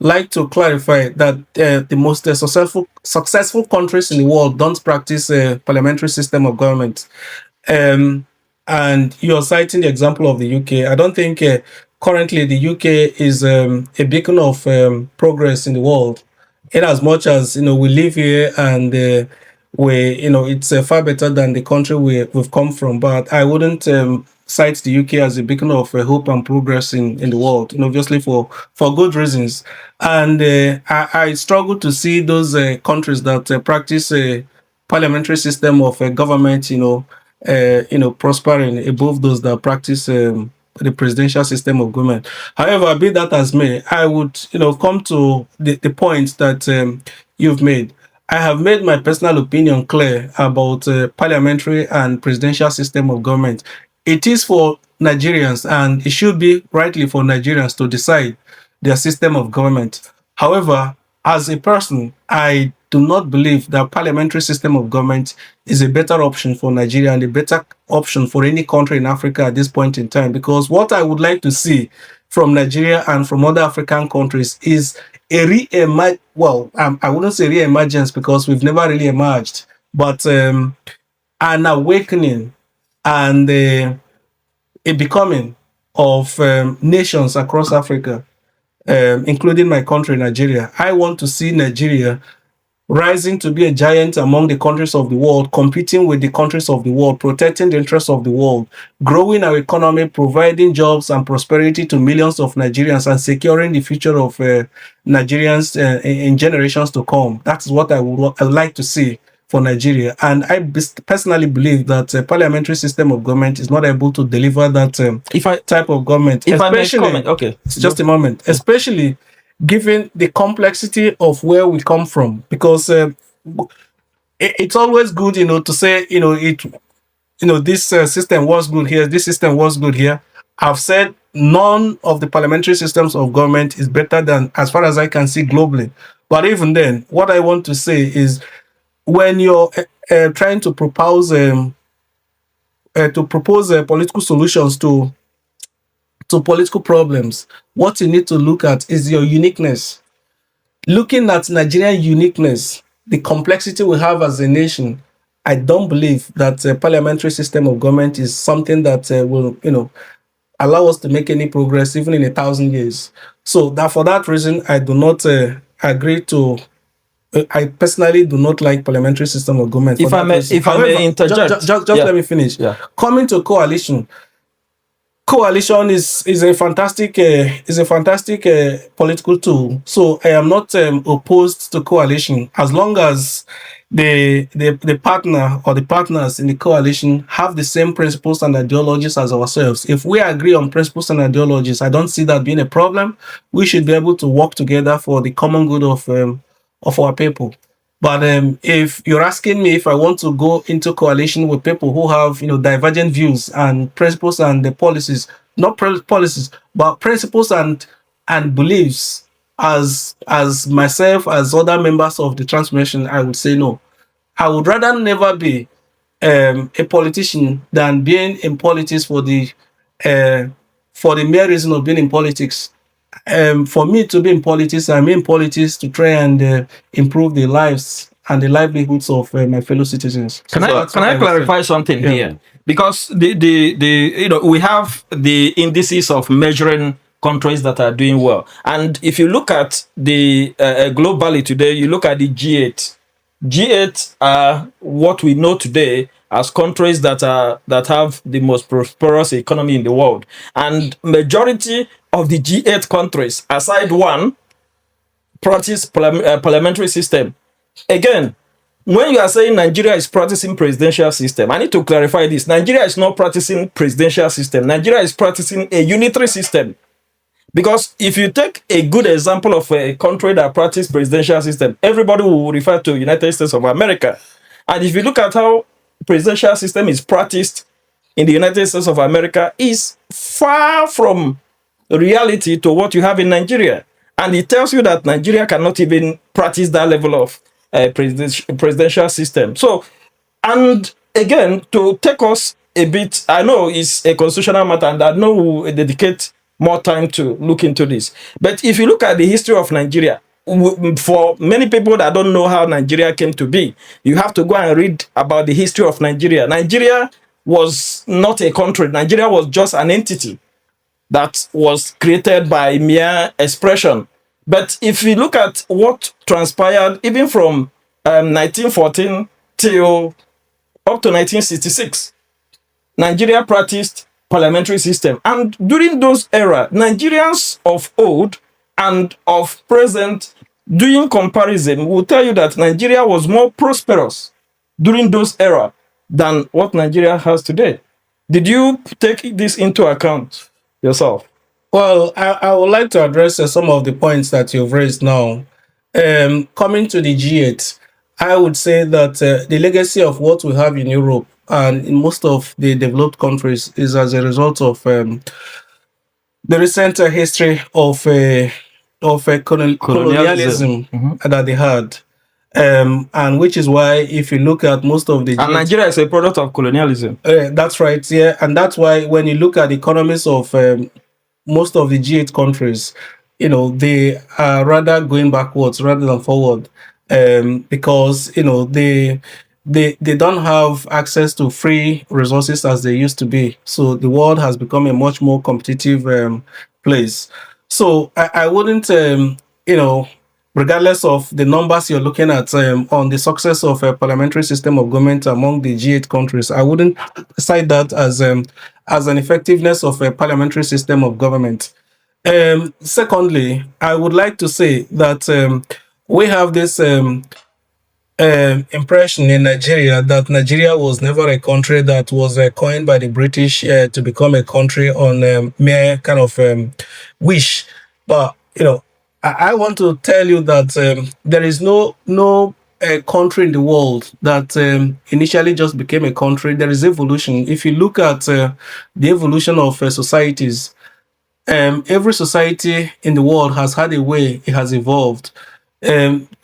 like to clarify that the most successful countries in the world don't practice a parliamentary system of government. And you're citing the example of the UK. I don't think currently the UK is a beacon of progress in the world, in as much as we live here and it's far better than the country we've come from. But I wouldn't cite the UK as a beacon of hope and progress in the world, obviously for good reasons. And I struggle to see those countries that practice a parliamentary system of government, prospering above those that practice the presidential system of government. However, be that as may, I would, come to the point that you've made. I have made my personal opinion clear about parliamentary and presidential system of government. It is for Nigerians, and it should be rightly for Nigerians to decide their system of government. However, as a person, I do not believe that parliamentary system of government is a better option for Nigeria and a better option for any country in Africa at this point in time. Because what I would like to see from Nigeria and from other African countries is I wouldn't say re-emergence because we've never really emerged, but an awakening and a becoming of nations across Africa, including my country, Nigeria. I want to see Nigeria rising to be a giant among the countries of the world, competing with the countries of the world, protecting the interests of the world, growing our economy, providing jobs and prosperity to millions of Nigerians, and securing the future of Nigerians in generations to come. That's what I would like to see for Nigeria. And I personally believe that a parliamentary system of government is not able to deliver that type of government. If I may comment, okay. Just a moment. Especially given the complexity of where we come from, because it's always good, to say, this system was good here, this system was good here. I've said none of the parliamentary systems of government is better than, as far as I can see, globally. But even then, what I want to say is, when you're trying to propose political solutions to political problems, what you need to look at is your uniqueness. Looking at Nigerian uniqueness, the complexity we have as a nation, I don't believe that a parliamentary system of government is something that will, allow us to make any progress even in 1,000 years. So that for that reason, I do not agree to I personally do not like parliamentary system of government. If I may interject, just yeah. let me finish. Yeah. Coming to coalition is a fantastic political tool. So I am not opposed to coalition as long as the partner or the partners in the coalition have the same principles and ideologies as ourselves. If we agree on principles and ideologies, I don't see that being a problem. We should be able to work together for the common good of our people. But if you're asking me if I want to go into coalition with people who have divergent views and principles and the policies, not policies, but principles and beliefs, as myself, as other members of the transformation, I would say no. I would rather never be a politician than being in politics for the mere reason of being in politics. For me to be in politics, I'm in politics to try and improve the lives and the livelihoods of my fellow citizens. Can I clarify something here? Because we have the indices of measuring countries that are doing well, and if you look at the globally today, you look at the G8. G8 are what we know today as countries that have the most prosperous economy in the world, and majority of the G8 countries, aside one, practice parliamentary system. Again, when you are saying Nigeria is practicing presidential system, I need to clarify this. Nigeria is not practicing presidential system. Nigeria is practicing a unitary system. Because if you take a good example of a country that practices presidential system, everybody will refer to United States of America. And if you look at how presidential system is practiced in the United States of America, is far from reality to what you have in Nigeria. And it tells you that Nigeria cannot even practice that level of presidential system. So, and again, to take us a bit, I know it's a constitutional matter, and I know we'll dedicate more time to look into this. But if you look at the history of Nigeria, for many people that don't know how Nigeria came to be, you have to go and read about the history of Nigeria. Nigeria was not a country. Nigeria was just an entity that was created by mere expression. But if you look at what transpired, even from 1914 till up to 1966, Nigeria practiced parliamentary system. And during those era, Nigerians of old and of present, doing comparison, will tell you that Nigeria was more prosperous during those era than what Nigeria has today. Did you take this into account yourself? Well, I would like to address some of the points that you've raised now. Coming to the G8, I would say that the legacy of what we have in Europe and in most of the developed countries is as a result of the recent history of colonialism that they had. And which is why, if you look at most of the and Nigeria is a product of colonialism. That's right, yeah, and that's why when you look at the economies of most of the G8 countries, they are rather going backwards rather than forward, because they don't have access to free resources as they used to be. So the world has become a much more competitive place. So I wouldn't, regardless of the numbers you're looking at on the success of a parliamentary system of government among the G8 countries, I wouldn't cite that as an effectiveness of a parliamentary system of government. Secondly, I would like to say that we have this impression in Nigeria that Nigeria was never a country that was coined by the British to become a country on mere kind of wish. But I want to tell you that there is no country in the world that initially just became a country. There is evolution. If you look at the evolution of societies, every society in the world has had a way it has evolved.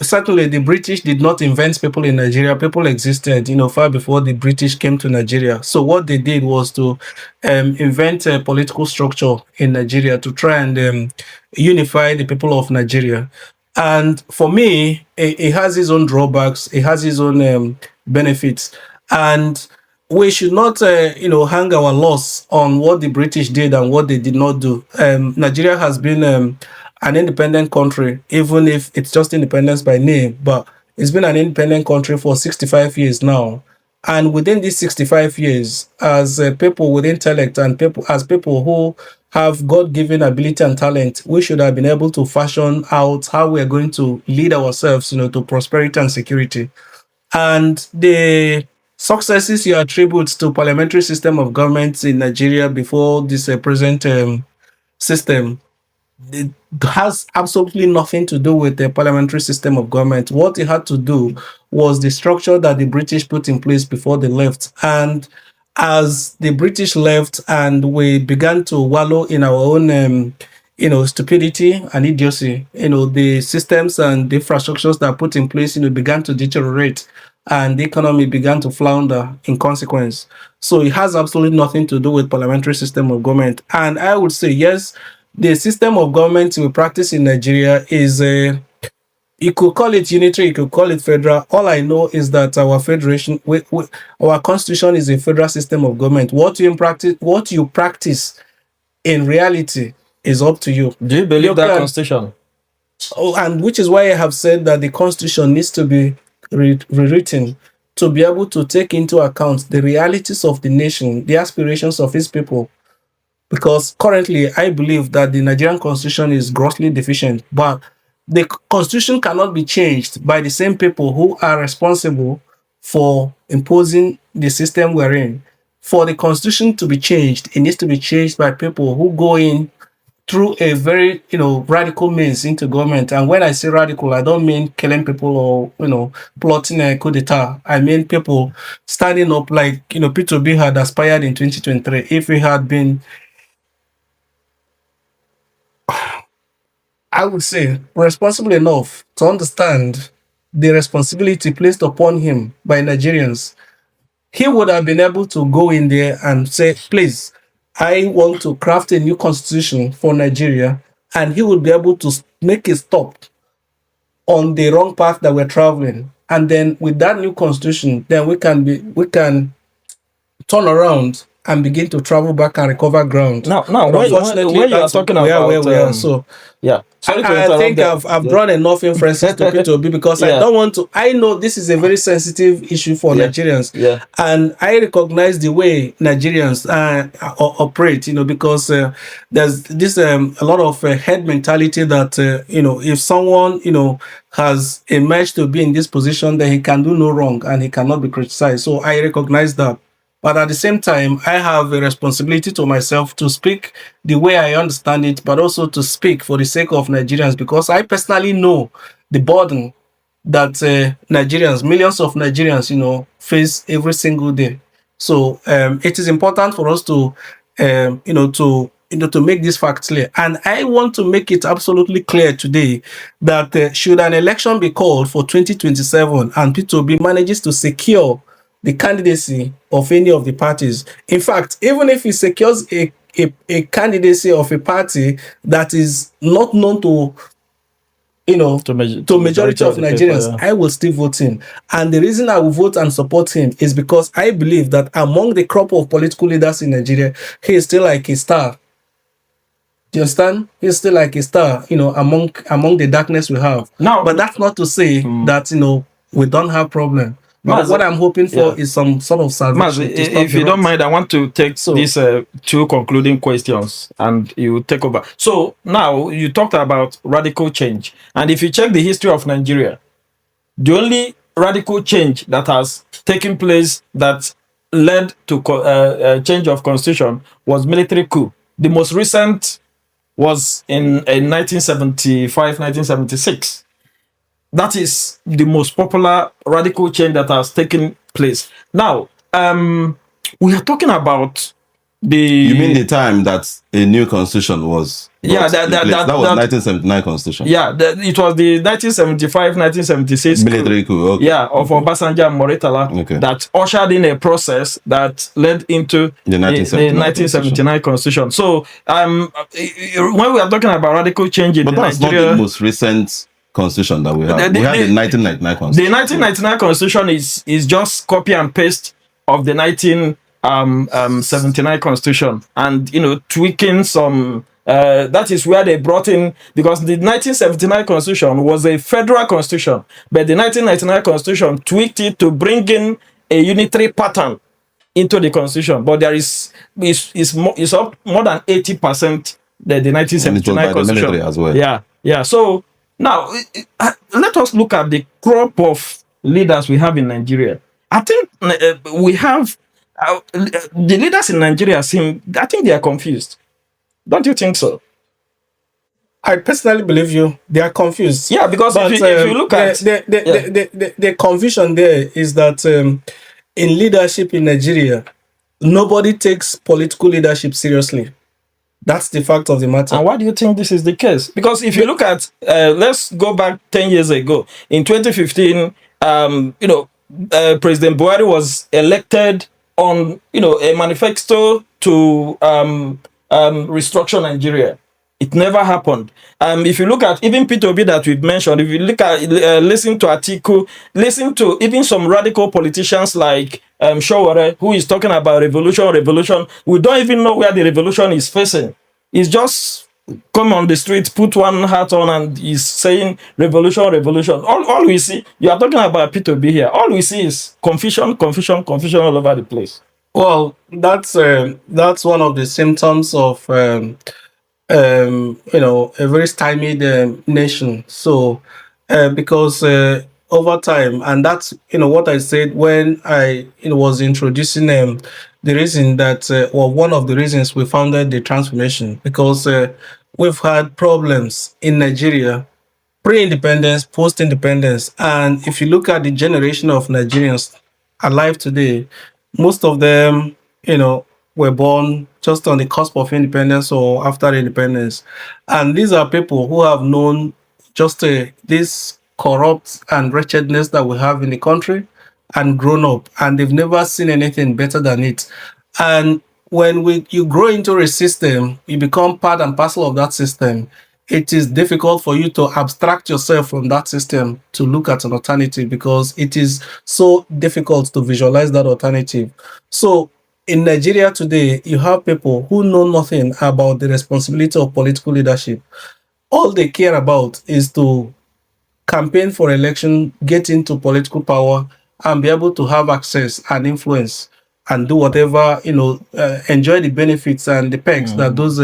Certainly, the British did not invent people in Nigeria. People existed, far before the British came to Nigeria. So what they did was to invent a political structure in Nigeria to try and unify the people of Nigeria. And for me, it has its own drawbacks. It has its own benefits. And we should not, hang our loss on what the British did and what they did not do. Nigeria has been an independent country, even if it's just independence by name, but it's been an independent country for 65 years now. And within these 65 years, as people with intellect and people who have God-given ability and talent, we should have been able to fashion out how we are going to lead ourselves, to prosperity and security. And the successes you attribute to parliamentary system of government in Nigeria before this present system, it has absolutely nothing to do with the parliamentary system of government. What it had to do was the structure that the British put in place before they left. And as the British left and we began to wallow in our own, stupidity and idiocy, the systems and the infrastructures that are put in place, began to deteriorate and the economy began to flounder in consequence. So it has absolutely nothing to do with parliamentary system of government. And I would say, yes, the system of government we practice in Nigeria is you could call it unitary, you could call it federal. All I know is that our federation, our constitution is a federal system of government. What you practice in reality is up to you. Do you believe that constitution? Oh, and which is why I have said that the constitution needs to be rewritten to be able to take into account the realities of the nation, the aspirations of its people. Because currently, I believe that the Nigerian constitution is grossly deficient, but the constitution cannot be changed by the same people who are responsible for imposing the system we're in. For the constitution to be changed, it needs to be changed by people who go in through a very, radical means into government. And when I say radical, I don't mean killing people or, plotting a coup d'etat. I mean people standing up like, Peter Obi had aspired in 2023. If we had been, I would say, responsible enough to understand the responsibility placed upon him by Nigerians, he would have been able to go in there and say, please, I want to craft a new constitution for Nigeria, and he would be able to make a stop on the wrong path that we're traveling. And then with that new constitution, then we can turn around and begin to travel back and recover ground. Now, when you are talking about where we are, so yeah, I think I've drawn enough inferences to Peter Obi because I don't want to. I know this is a very sensitive issue for Nigerians, and I recognize the way Nigerians operate. Because there's this a lot of head mentality that if someone has emerged to be in this position, then he can do no wrong and he cannot be criticized. So I recognize that. But at the same time, I have a responsibility to myself to speak the way I understand it, but also to speak for the sake of Nigerians, because I personally know the burden that Nigerians, millions of Nigerians, face every single day. So it is important for us to, to make this fact clear. And I want to make it absolutely clear today that should an election be called for 2027 and Peter Obi manages to secure the candidacy of any of the parties. In fact, even if he secures a candidacy of a party that is not known to majority of Nigerians, people, I will still vote him. And the reason I will vote and support him is because I believe that among the crop of political leaders in Nigeria, he is still like a star. Do you understand? He's still like a star, among the darkness we have. Now, but that's not to say that we don't have problem. But what I'm hoping for is some sort of salvation. If you don't mind, I want to take these two concluding questions and you take over. So now you talked about radical change. And if you check the history of Nigeria, the only radical change that has taken place that led to a change of constitution was military coup. The most recent was in 1975, 1976. That is the most popular radical change that has taken place. Now, we are talking about the... You mean the time that a new constitution was... Yeah, that was 1979 constitution. Yeah, it was the 1975, 1976... Military coup, okay. Yeah, of Obasanjo and Moritala that ushered in a process that led into the 1979 constitution. So, when we are talking about radical change in Nigeria... But that's not the most recent constitution that we have. We had the 1999 constitution. The 1999 constitution is just copy and paste of the 1979 constitution, and tweaking some That is where they brought in, because the 1979 constitution was a federal constitution, but the 1999 constitution tweaked it to bring in a unitary pattern into the constitution. But there is up more than 80% the 1979 constitution as well. Yeah. So now let us look at the crop of leaders we have in Nigeria. I think we have the leaders in Nigeria I think they are confused. Don't you think so? I personally believe you. They are confused. Yeah, because if you look at the confusion there is that in leadership in Nigeria, nobody takes political leadership seriously. That's the fact of the matter. And why do you think this is the case? Because if you look at, let's go back 10 years ago. In 2015, President Buhari was elected on, a manifesto to restructure Nigeria. It never happened. If you look at even Peter Obi that we've mentioned, if you look at, listen to Atiku, listen to even some radical politicians like Showore, who is talking about revolution. We don't even know where the revolution is facing. It's just come on the street, put one hat on, and he's saying revolution. All we see, you are talking about Peter Obi here. All we see is confusion all over the place. Well, that's one of the symptoms of a very stymied nation. So because over time, and that's what I said when I was introducing the reason that one of the reasons we founded the transformation, because we've had problems in Nigeria pre-independence, post-independence, and if you look at the generation of Nigerians alive today, most of them were born just on the cusp of independence or after independence, and these are people who have known just this corrupt and wretchedness that we have in the country and grown up, and they've never seen anything better than it. And when you grow into a system, you become part and parcel of that system. It is difficult for you to abstract yourself from that system to look at an alternative, because it is so difficult to visualize that alternative. So in Nigeria today, you have people who know nothing about the responsibility of political leadership. All they care about is to campaign for election, get into political power, and be able to have access and influence and do whatever, enjoy the benefits and the perks that those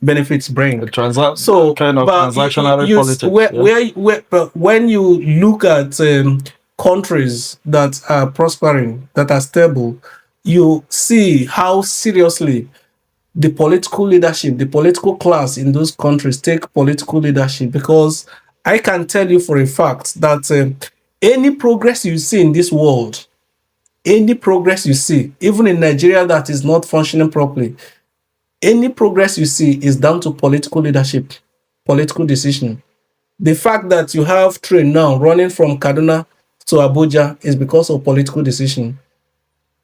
benefits bring. So kind of transactional politics. But when you look at countries that are prospering, that are stable, you see how seriously the political leadership, the political class in those countries take political leadership. Because I can tell you for a fact that any progress you see in this world, any progress you see, even in Nigeria that is not functioning properly, any progress you see is down to political leadership, political decision. The fact that you have train now running from Kaduna to Abuja is because of political decision.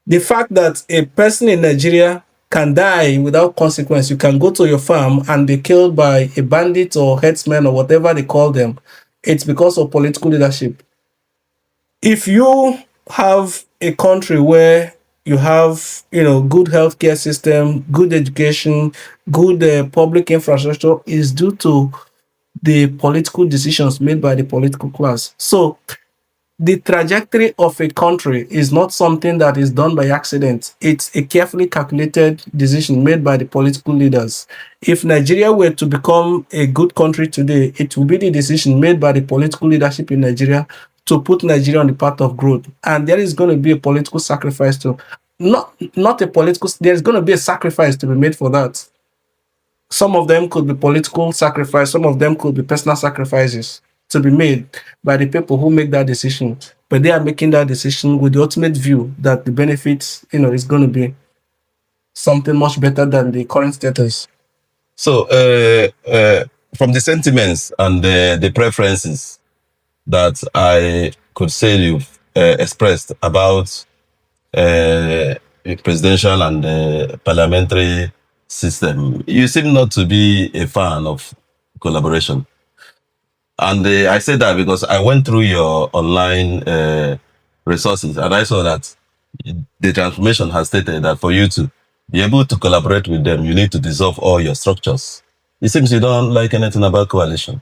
The fact that a person in Nigeria can die without consequence, you can go to your farm and be killed by a bandit or headsman or whatever they call them, it's because of political leadership. If you have a country where you have, good healthcare system, good education, good public infrastructure, is due to the political decisions made by the political class. So the trajectory of a country is not something that is done by accident. It's a carefully calculated decision made by the political leaders. If Nigeria were to become a good country today, it will be the decision made by the political leadership in Nigeria to put Nigeria on the path of growth. And there is going to be a political sacrifice there's going to be a sacrifice to be made for that. Some of them could be political sacrifice, some of them could be personal sacrifices to be made by the people who make that decision. But they are making that decision with the ultimate view that the benefits, is going to be something much better than the current status. So, from the sentiments and the preferences that I could say you've expressed about presidential and parliamentary system, you seem not to be a fan of collaboration. And I say that because I went through your online resources and I saw that the transformation has stated that for you to be able to collaborate with them, you need to dissolve all your structures. It seems you don't like anything about coalition.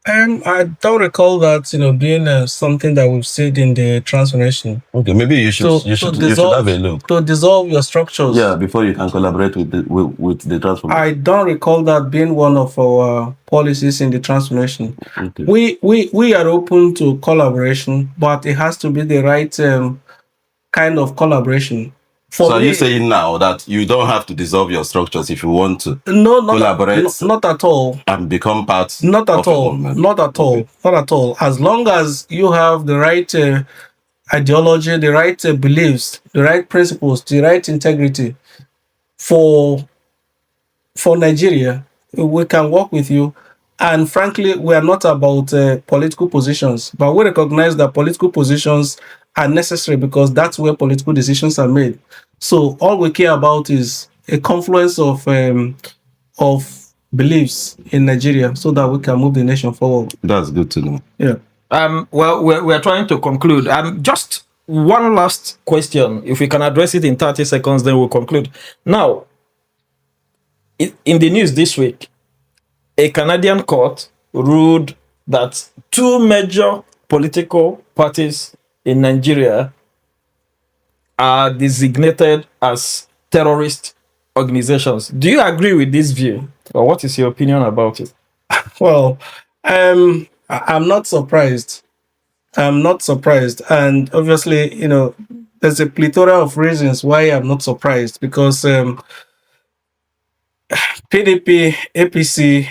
I don't recall that being something that we've said in the transformation. Okay, maybe you should have a look to dissolve your structures. Yeah, before you can collaborate with the transformation. I don't recall that being one of our policies in the transformation. Okay. We are open to collaboration, but it has to be the right kind of collaboration. So are you saying now that you don't have to dissolve your structures if you want to collaborate? Not at all. And become part Not at all. Not at all. Okay. Not at all. As long as you have the right ideology, the right beliefs, the right principles, the right integrity for Nigeria, we can work with you. And frankly, we are not about political positions, but we recognize that political positions are necessary because that's where political decisions are made. So all we care about is a confluence of beliefs in Nigeria so that we can move the nation forward. That's good to know. Yeah. Well, we're trying to conclude. Just one last question. If we can address it in 30 seconds, then we'll conclude. Now, in the news this week, a Canadian court ruled that 2 major political parties in Nigeria are designated as terrorist organizations. Do you agree with this view? Or what is your opinion about it? Well, I'm not surprised. I'm not surprised. And obviously, there's a plethora of reasons why I'm not surprised because PDP, APC,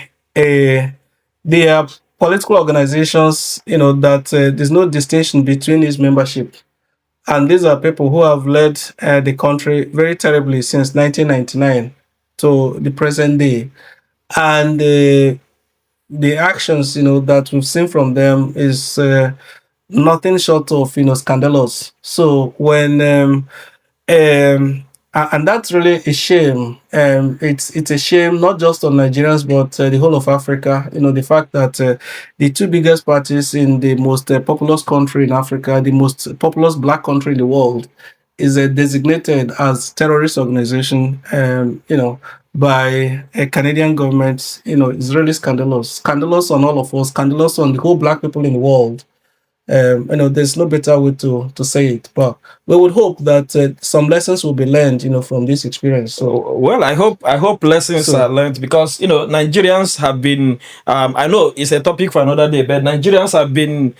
they are political organizations, that there's no distinction between its membership. And these are people who have led the country very terribly since 1999 to the present day. And the actions, that we've seen from them is nothing short of, scandalous. So when and that's really a shame. It's a shame not just on Nigerians but the whole of Africa. The fact that the 2 biggest parties in the most populous country in Africa, the most populous black country in the world, is designated as terrorist organization. By a Canadian government. Is really scandalous. Scandalous on all of us. Scandalous on the whole black people in the world. There's no better way to say it, but we would hope that some lessons will be learned, from this experience. So, well, I hope lessons are learned because Nigerians have been. I know it's a topic for another day, but Nigerians have been,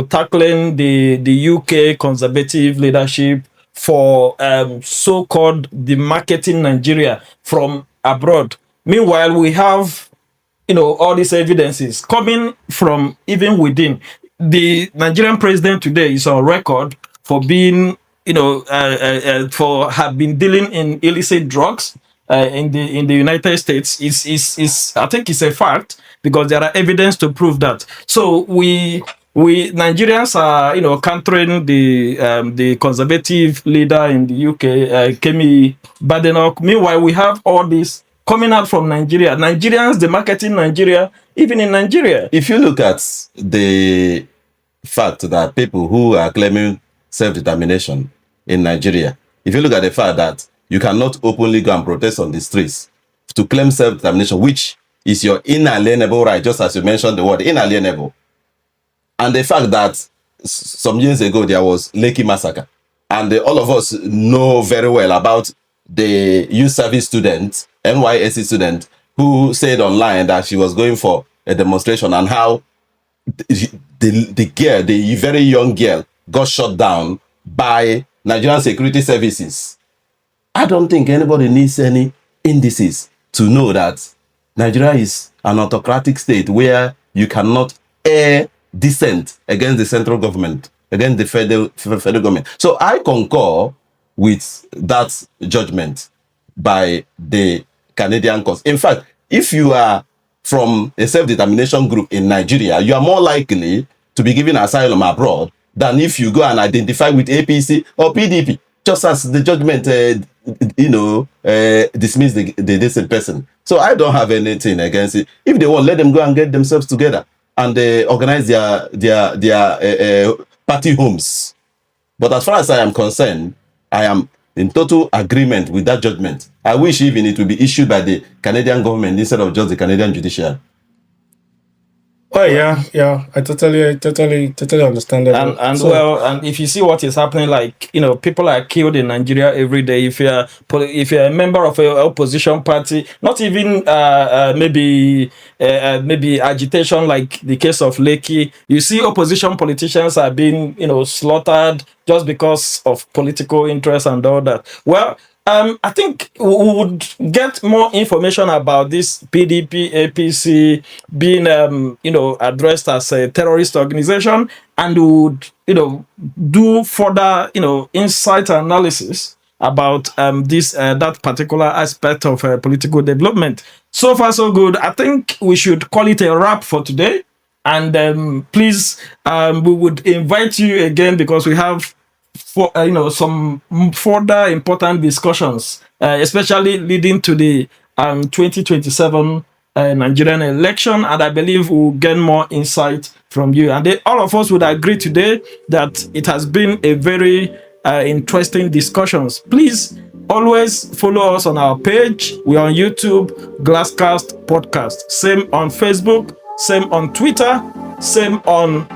tackling the UK conservative leadership for so-called demarketing Nigeria from abroad. Meanwhile, we have, all these evidences coming from even within. The Nigerian president today is on record for being, for have been dealing in illicit drugs in the United States. Is I think it's a fact because there are evidence to prove that. So we Nigerians are countering the conservative leader in the UK, Kemi Badenoch. Meanwhile, we have all this coming out from Nigeria. Nigerians demarketing Nigeria, even in Nigeria. If you look at the fact that people who are claiming self-determination in Nigeria, if you look at the fact that you cannot openly go and protest on the streets to claim self-determination, which is your inalienable right, just as you mentioned the word inalienable. And the fact that some years ago there was Lekki massacre, and all of us know very well about the youth service student, NYSC student, who said online that she was going for a demonstration and how the very young girl got shot down by Nigerian security services. I don't think anybody needs any indices to know that Nigeria is an autocratic state where you cannot air dissent against the central government, against the federal government. So I concur with that judgment by the Canadian courts. In fact, if you are from a self-determination group in Nigeria, you are more likely to be given asylum abroad than if you go and identify with APC or PDP, just as the judgment, dismiss the decent person. So I don't have anything against it. If they want, let them go and get themselves together and organize their party homes. But as far as I am concerned, I am in total agreement with that judgment. I wish even it would be issued by the Canadian government instead of just the Canadian judiciary. Oh yeah, I totally understand that. And and if you see what is happening, like people are killed in Nigeria every day. If you're a member of an opposition party, not even maybe agitation like the case of Lekki, you see opposition politicians are being slaughtered just because of political interest and all that. Well, I think we would get more information about this PDP, APC being, addressed as a terrorist organization, and we would, do further, insight analysis about that particular aspect of political development. So far, so good. I think we should call it a wrap for today. And please, we would invite you again because we have for some further important discussions, especially leading to the 2027 Nigerian election, and I believe we'll gain more insight from you. And all of us would agree today that it has been a very interesting discussions. Please always follow us on our page. We're on YouTube, Glascast Podcast. Same on Facebook, same on Twitter, same on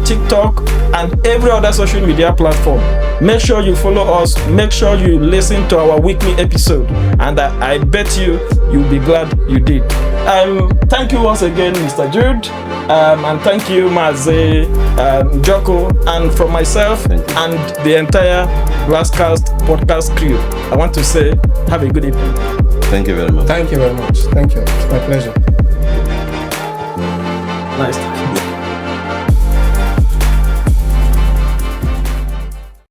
TikTok, and every other social media platform. Make sure you follow us. Make sure you listen to our weekly episode, and I bet you'll be glad you did. Thank you once again, Mr. Jude, and thank you, Maze, Joko, and from myself and the entire Glascast Podcast crew. I want to say, have a good evening. Thank you very much. Thank you very much. Thank you. It's my pleasure.